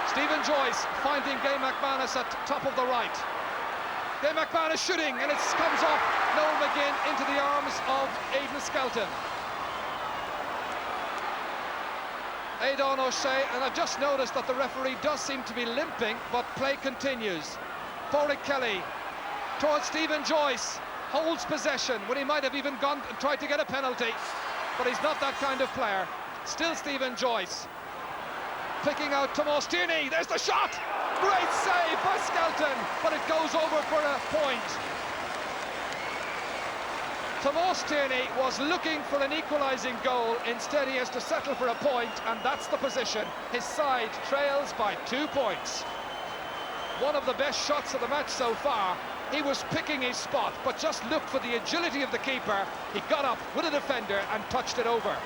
Stephen Joyce finding Gay McManus at top of the right. Gay McManus shooting, and it comes off Noel McGinn into the arms of Aidan Skelton. Aidan O'Shea, and I've just noticed that the referee does seem to be limping, but play continues. Pádraig Kelly towards Stephen Joyce, holds possession when he might have even gone and tried to get a penalty, but he's not that kind of player. Still Stephen Joyce picking out Tomás Tierney. There's the shot! Great save by Skelton, but it goes over for a point. Tomás Tierney was looking for an equalising goal. Instead he has to settle for a point, and that's the position. His side trails by 2 points. One of the best shots of the match so far. He was picking his spot, but just looked for the agility of the keeper. He got up with a defender and touched it over.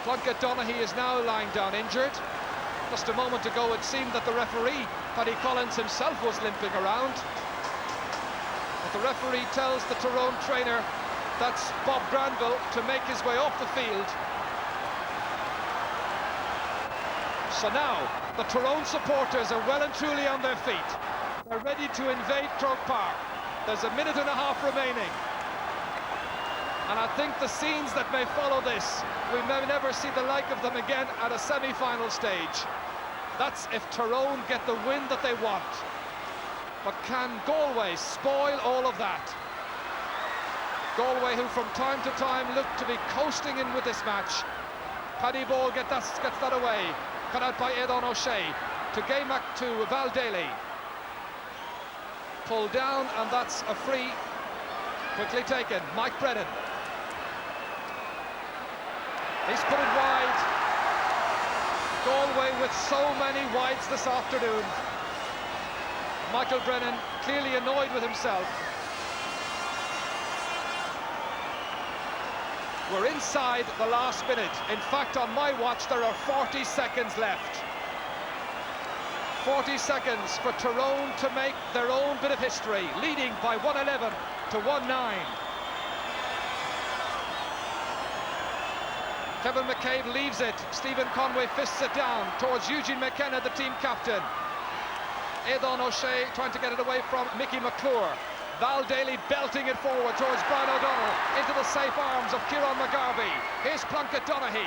Plunkett Donaghy is now lying down injured. Just a moment ago it seemed that the referee, Paddy Collins himself, was limping around. But the referee tells the Tyrone trainer, that's Bob Granville, to make his way off the field. So now the Tyrone supporters are well and truly on their feet. They're ready to invade Croke Park. There's a minute and a half remaining. And I think the scenes that may follow this, we may never see the like of them again at a semi-final stage. That's if Tyrone get the win that they want. But can Galway spoil all of that? Galway, who from time to time look to be coasting in with this match. Paddy Ball gets that away. Cut out by Aidan O'Shea to Val Daly. Pulled down, and that's a free. Quickly taken. Mike Brennan. He's put it wide. Galway with so many wides this afternoon. Michael Brennan clearly annoyed with himself. We're inside the last minute. In fact, on my watch, there are 40 seconds left. 40 seconds for Tyrone to make their own bit of history, leading by 111 to 1-9. Kevin McCabe leaves it. Stephen Conway fists it down towards Eugene McKenna, the team captain. Aidan O'Shea trying to get it away from Mickey McClure. Val Daly belting it forward towards Brian O'Donnell into the safe arms of Kieran McGarvey. Here's Plunkett Donaghy.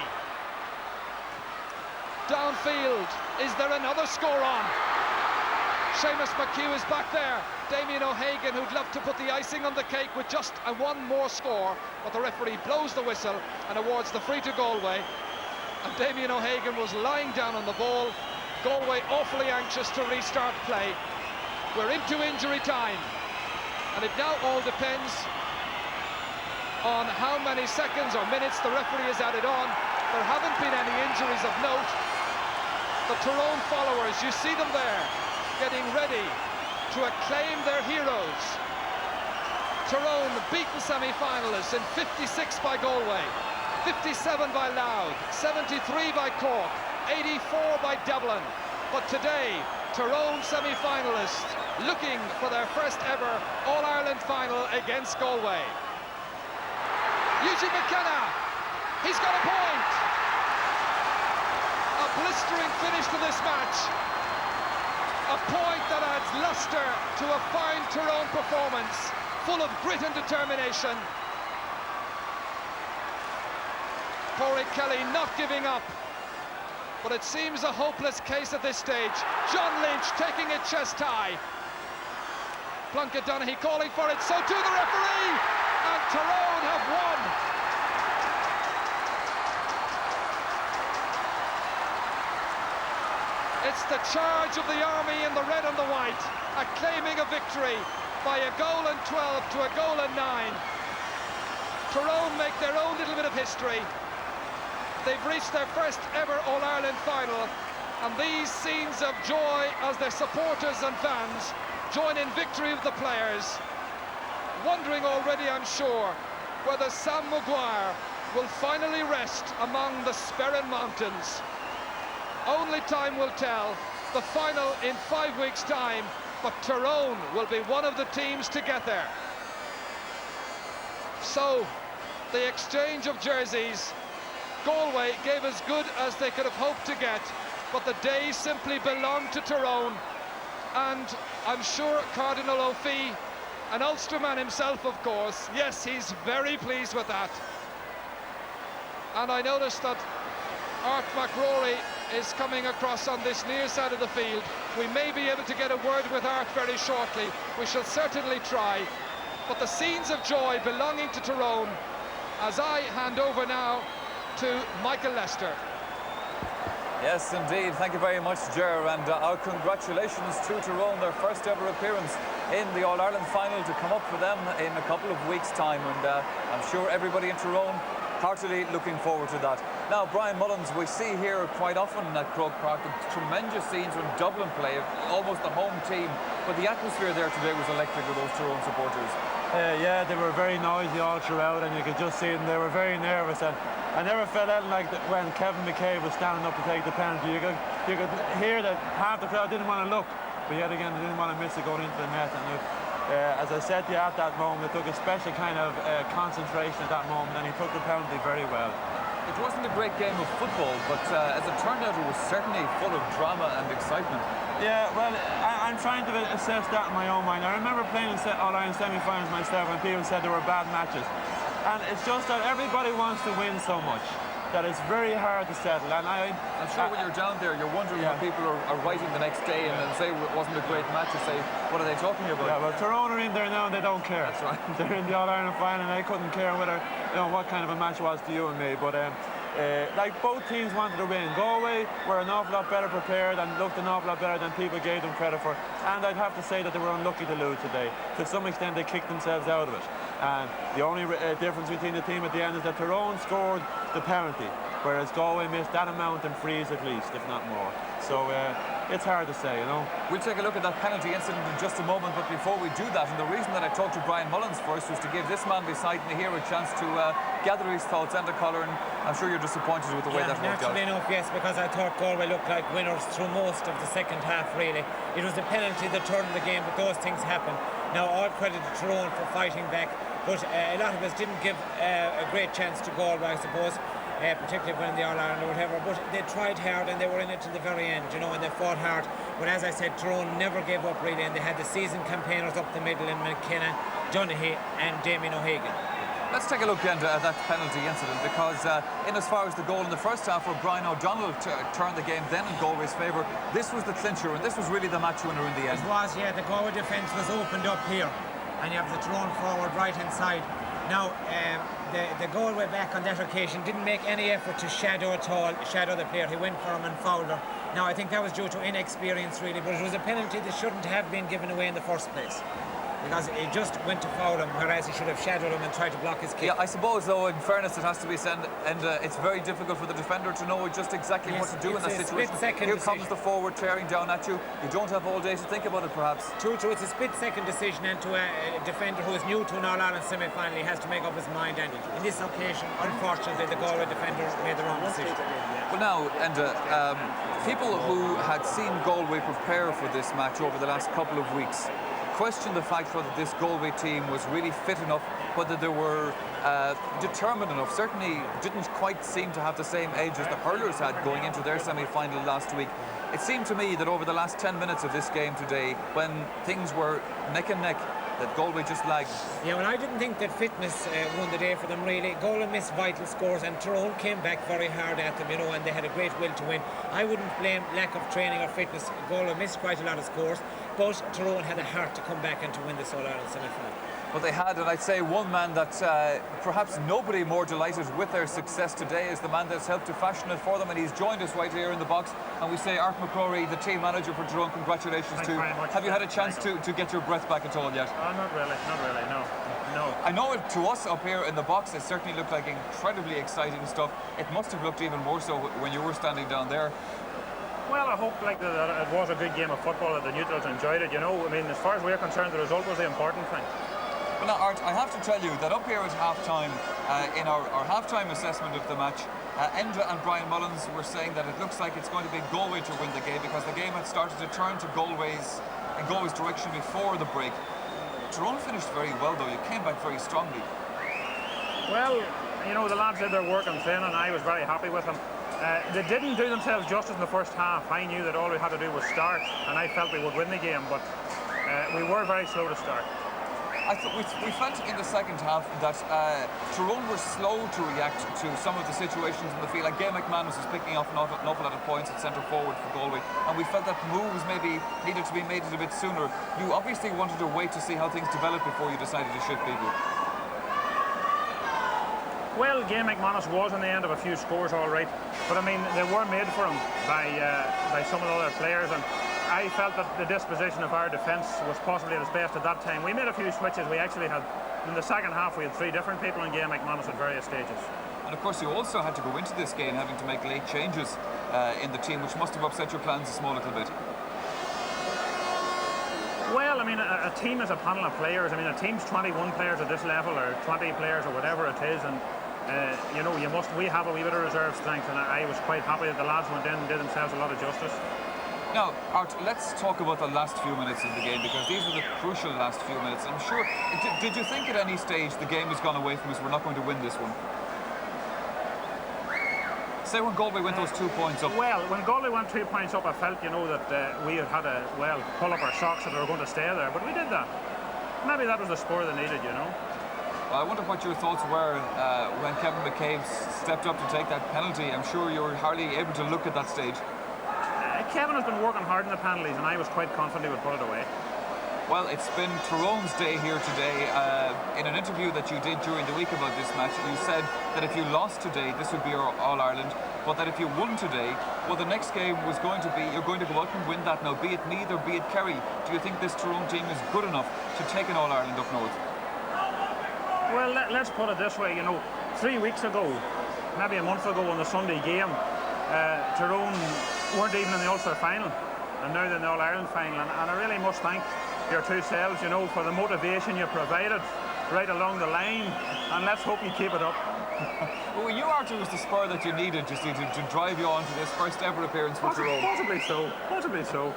Downfield, is there another score on? Seamus McHugh is back there. Damien O'Hagan, who'd love to put the icing on the cake with just one more score, but the referee blows the whistle and awards the free to Galway. And Damien O'Hagan was lying down on the ball. Galway awfully anxious to restart play. We're into injury time, and it now all depends on how many seconds or minutes the referee has added on. There haven't been any injuries of note. The Tyrone followers, you see them there, getting ready to acclaim their heroes. Tyrone beaten semi-finalists in 56 by Galway, 57 by Louth, 73 by Cork, 84 by Dublin. But today, Tyrone semi-finalists looking for their first ever All-Ireland final against Galway. Eugene McKenna, he's got a point! A blistering finish to this match. A point that adds lustre to a fine Tyrone performance, full of grit and determination. Pádraig Kelly not giving up, but it seems a hopeless case at this stage. John Lynch taking it chest high. Plunkett Donaghy calling for it, so too the referee, and Tyrone have won. It's the charge of the army in the red and the white, acclaiming a victory by a goal and 12 to a goal and 9. Tyrone make their own little bit of history. They've reached their first ever All-Ireland final, and these scenes of joy as their supporters and fans join in victory of the players. Wondering already, I'm sure, whether Sam Maguire will finally rest among the Sperrin Mountains. Only time will tell. The final in 5 weeks' time, but Tyrone will be one of the teams to get there. So, the exchange of jerseys, Galway gave as good as they could have hoped to get, but the day simply belonged to Tyrone. And I'm sure Cardinal O'Fee, an Ulsterman himself, of course, yes, he's very pleased with that. And I noticed that Art McRory is coming across on this near side of the field. We may be able to get a word with Art very shortly. We shall certainly try. But the scenes of joy belonging to Tyrone, as I hand over now to Michael Lester. Yes, indeed. Thank you very much, Ger, and our congratulations to Tyrone, their first ever appearance in the All-Ireland final to come up for them in a couple of weeks' time, and I'm sure everybody in Tyrone heartily looking forward to that. Now, Brian Mullins, we see here quite often at Croke Park the tremendous scenes when Dublin play, almost the home team, but the atmosphere there today was electric with those Tyrone supporters. Yeah, they were very noisy all throughout, and you could just see them. They were very nervous, and I never felt anything like when Kevin McCabe was standing up to take the penalty. You could hear that half the crowd didn't want to look, but yet again they didn't want to miss it going into the net. And as I said to you at that moment, it took a special kind of concentration at that moment, and he took the penalty very well. It wasn't a great game of football, but as it turned out, it was certainly full of drama and excitement. Yeah, well, I'm trying to assess that in my own mind. I remember playing in All-Ireland semi-finals myself when people said there were bad matches. And it's just that everybody wants to win so much that it's very hard to settle. And I'm sure when you're down there, you're wondering when people are writing the next day and say it wasn't a great match, and say, what are they talking about? Yeah, well, Tyrone are in there now and they don't care. That's right. They're in the All-Ireland final and they couldn't care whether, what kind of a match it was to you and me. But like both teams wanted to win. Galway were an awful lot better prepared and looked an awful lot better than people gave them credit for. And I'd have to say that they were unlucky to lose today. To some extent, they kicked themselves out of it. And the only difference between the team at the end is that Tyrone scored the penalty, whereas Galway missed that amount in frees at least, if not more. So it's hard to say, We'll take a look at that penalty incident in just a moment, but before we do that, and the reason that I talked to Brian Mullins first was to give this man beside me here a chance to gather his thoughts and a colour, and I'm sure you're disappointed with the way that worked out. Naturally enough, yes, because I thought Galway looked like winners through most of the second half, really. It was the penalty that turned the game, but those things happen. Now, all credit to Tyrone for fighting back, but a lot of us didn't give a great chance to Galway, I suppose. Particularly when the All-Ireland or whatever, but they tried hard and they were in it till the very end, and they fought hard. But as I said, Tyrone never gave up really, and they had the seasoned campaigners up the middle in McKenna, Donaghy and Damien O'Hagan. Let's take a look at that penalty incident, because in as far as the goal in the first half where Brian O'Donnell turned the game then in Galway's favour, this was the clincher and this was really the match winner in the end. It was, yeah. The Galway defence was opened up here, and you have the Tyrone forward right hand side. Now, the Galway back on that occasion didn't make any effort to shadow the player. He went for him and fouled her. Now, I think that was due to inexperience, really, but it was a penalty that shouldn't have been given away in the first place, because he just went to foul him, whereas he should have shadowed him and tried to block his kick. Yeah, I suppose, though, in fairness, it has to be said, and it's very difficult for the defender to know just exactly what to do in that situation. Here comes the forward tearing down at you. You don't have all day to think about it, perhaps. True, it's a split-second decision, and to a defender who is new to an All-Ireland semi-final, he has to make up his mind, and in this occasion, unfortunately, the Galway defender made the wrong decision. Well, now, and people who had seen Galway prepare for this match over the last couple of weeks question the fact whether this Galway team was really fit enough, whether they were determined enough. Certainly didn't quite seem to have the same edge as the hurlers had going into their semi-final last week. It seemed to me that over the last 10 minutes of this game today, when things were neck and neck, that Galway just lagged. Yeah, well, I didn't think that fitness won the day for them, really. Galway missed vital scores, and Tyrone came back very hard at them, and they had a great will to win. I wouldn't blame lack of training or fitness. Galway missed quite a lot of scores, but Tyrone had a heart to come back and to win this All-Ireland semi-final. But they had, and I'd say one man that perhaps nobody more delighted with their success today is the man that's helped to fashion it for them, and he's joined us right here in the box. And we say, Art McCrory, the team manager for Tyrone, congratulations to you. Have you had a chance to get your breath back at all yet? Not really, no. I know it, to us up here in the box, it certainly looked like incredibly exciting stuff. It must have looked even more so when you were standing down there. Well, I hope that it was a good game of football, that the neutrals enjoyed it, I mean, as far as we're concerned, the result was the important thing. Well, now, Art, I have to tell you that up here at half-time, in our half-time assessment of the match, Enda and Brian Mullins were saying that it looks like it's going to be Galway to win the game because the game had started to turn to Galway's direction before the break. Tyrone finished very well, though. You came back very strongly. Well, you know, the lads did their work on training, and I was very happy with them. They didn't do themselves justice in the first half. I knew that all we had to do was start, and I felt we would win the game, but we were very slow to start. I thought we felt in the second half that Tyrone were slow to react to some of the situations in the field. Like Gail McManus was picking off an awful lot of points at centre forward for Galway, and we felt that moves maybe needed to be made a bit sooner. You obviously wanted to wait to see how things developed before you decided to shift people. Well, Gail McManus was in the end of a few scores, all right, but I mean they were made for him by some of the other players, and I felt that the disposition of our defence was possibly at its best at that time. We made a few switches. We actually had, in the second half, we had 3 different people in Gail McManus at various stages. And of course, you also had to go into this game having to make late changes in the team, which must have upset your plans a small little bit. Well, I mean, a team is a panel of players. I mean, a team's 21 players at this level, or 20 players, or whatever it is, and you know, we have a wee bit of reserve strength, and I was quite happy that the lads went in and did themselves a lot of justice. Now, Art, let's talk about the last few minutes of the game, because these were the crucial last few minutes. I'm sure, did you think at any stage the game has gone away from us, we're not going to win this one? Say when Galway went those 2 points up. Well, when Galway went 2 points up, I felt, you know, that we had to, well, pull up our socks that they were going to stay there, but we did that. Maybe that was the spur they needed, you know. I wonder what your thoughts were when Kevin McCabe stepped up to take that penalty. I'm sure you were hardly able to look at that stage. Kevin has been working hard in the penalties, and I was quite confident he would put it away. Well, it's been Tyrone's day here today. In an interview that you did during the week about this match, you said that if you lost today, this would be your All-Ireland, but that if you won today, well, the next game was going to be, you're going to go out and win that now, be it Meath or be it Kerry. Do you think this Tyrone team is good enough to take an All-Ireland up north? Well, let's put it this way, you know, 3 weeks ago, maybe a month ago on the Sunday game, Tyrone weren't even in the Ulster final, and now they're in the All-Ireland final, and I really must thank your two selves, you know, for the motivation you provided right along the line, and let's hope you keep it up. Well, you, Arthur, was the spur that you needed just to drive you on to this first ever appearance for Tyrone. Possibly so, possibly so.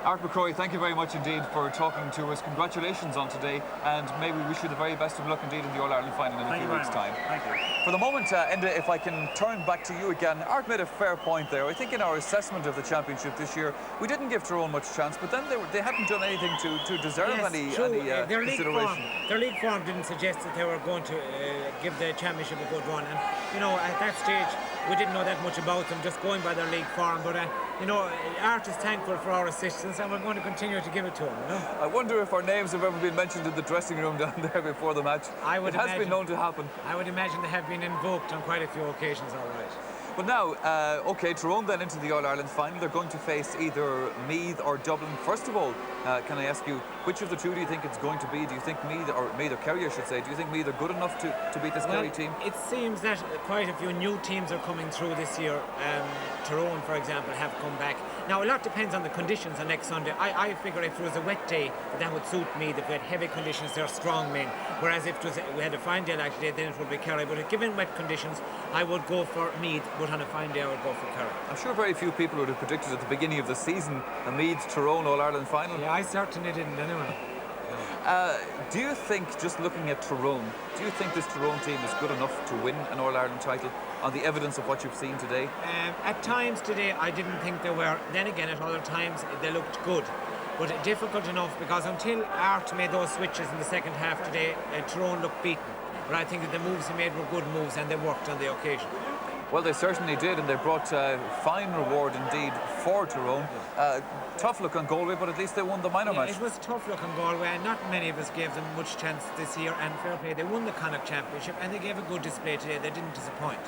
Art McCrory, thank you very much indeed for talking to us. Congratulations on today, and may we wish you the very best of luck indeed in the All-Ireland final in a few weeks' time. Thank you. For the moment, Enda, if I can turn back to you again, Art made a fair point there. I think in our assessment of the championship this year, we didn't give Tyrone much chance, but then they hadn't done anything to deserve any consideration. Their league form didn't suggest that they were going to give the championship a good run, and you know, at that stage we didn't know that much about them, just going by their league form, but you know, Art is thankful for our assistance, and we're going to continue to give it to him, you know? I wonder if our names have ever been mentioned in the dressing room down there before the match. It has been known to happen. I would imagine they have been invoked on quite a few occasions, all right. But now, OK, Tyrone then into the All-Ireland final. They're going to face either Meath or Dublin. First of all, can I ask you, which of the two do you think it's going to be? Do you think Meath or Kerry, I should say, do you think Meath are good enough to beat this Kerry team? It seems that quite a few new teams are coming through this year. Tyrone, for example, have come back. Now, a lot depends on the conditions on next Sunday. I figure if it was a wet day, that would suit Meath. If we had heavy conditions, they're strong men. Whereas if we had a fine day like today, then it would be Kerry. But given wet conditions, I would go for Meath. But on a fine day, I would go for Kerry. I'm sure very few people would have predicted at the beginning of the season a Meath-Tyrone All-Ireland final. Yeah, I certainly didn't anyway. Do you think, just looking at Tyrone, do you think this Tyrone team is good enough to win an All-Ireland title on the evidence of what you've seen today? At times today, I didn't think they were. Then again, at other times, they looked good. But difficult enough, because until Art made those switches in the second half today, Tyrone looked beaten. But I think that the moves he made were good moves, and they worked on the occasion. Well, they certainly did, and they brought fine reward indeed for Tyrone. Tough look on Galway, but at least they won the minor match. It was tough look on Galway, and not many of us gave them much chance this year, and fair play. They won the Connacht Championship, and they gave a good display today. They didn't disappoint.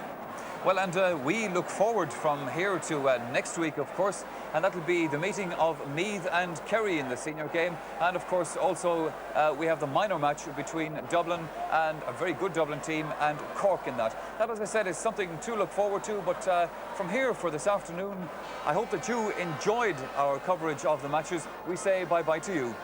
Well, and we look forward from here to next week, of course, and that will be the meeting of Meath and Kerry in the senior game. And, of course, also we have the minor match between Dublin and a very good Dublin team and Cork in that. That, as I said, is something to look forward to. But from here for this afternoon, I hope that you enjoyed our coverage of the matches. We say bye-bye to you.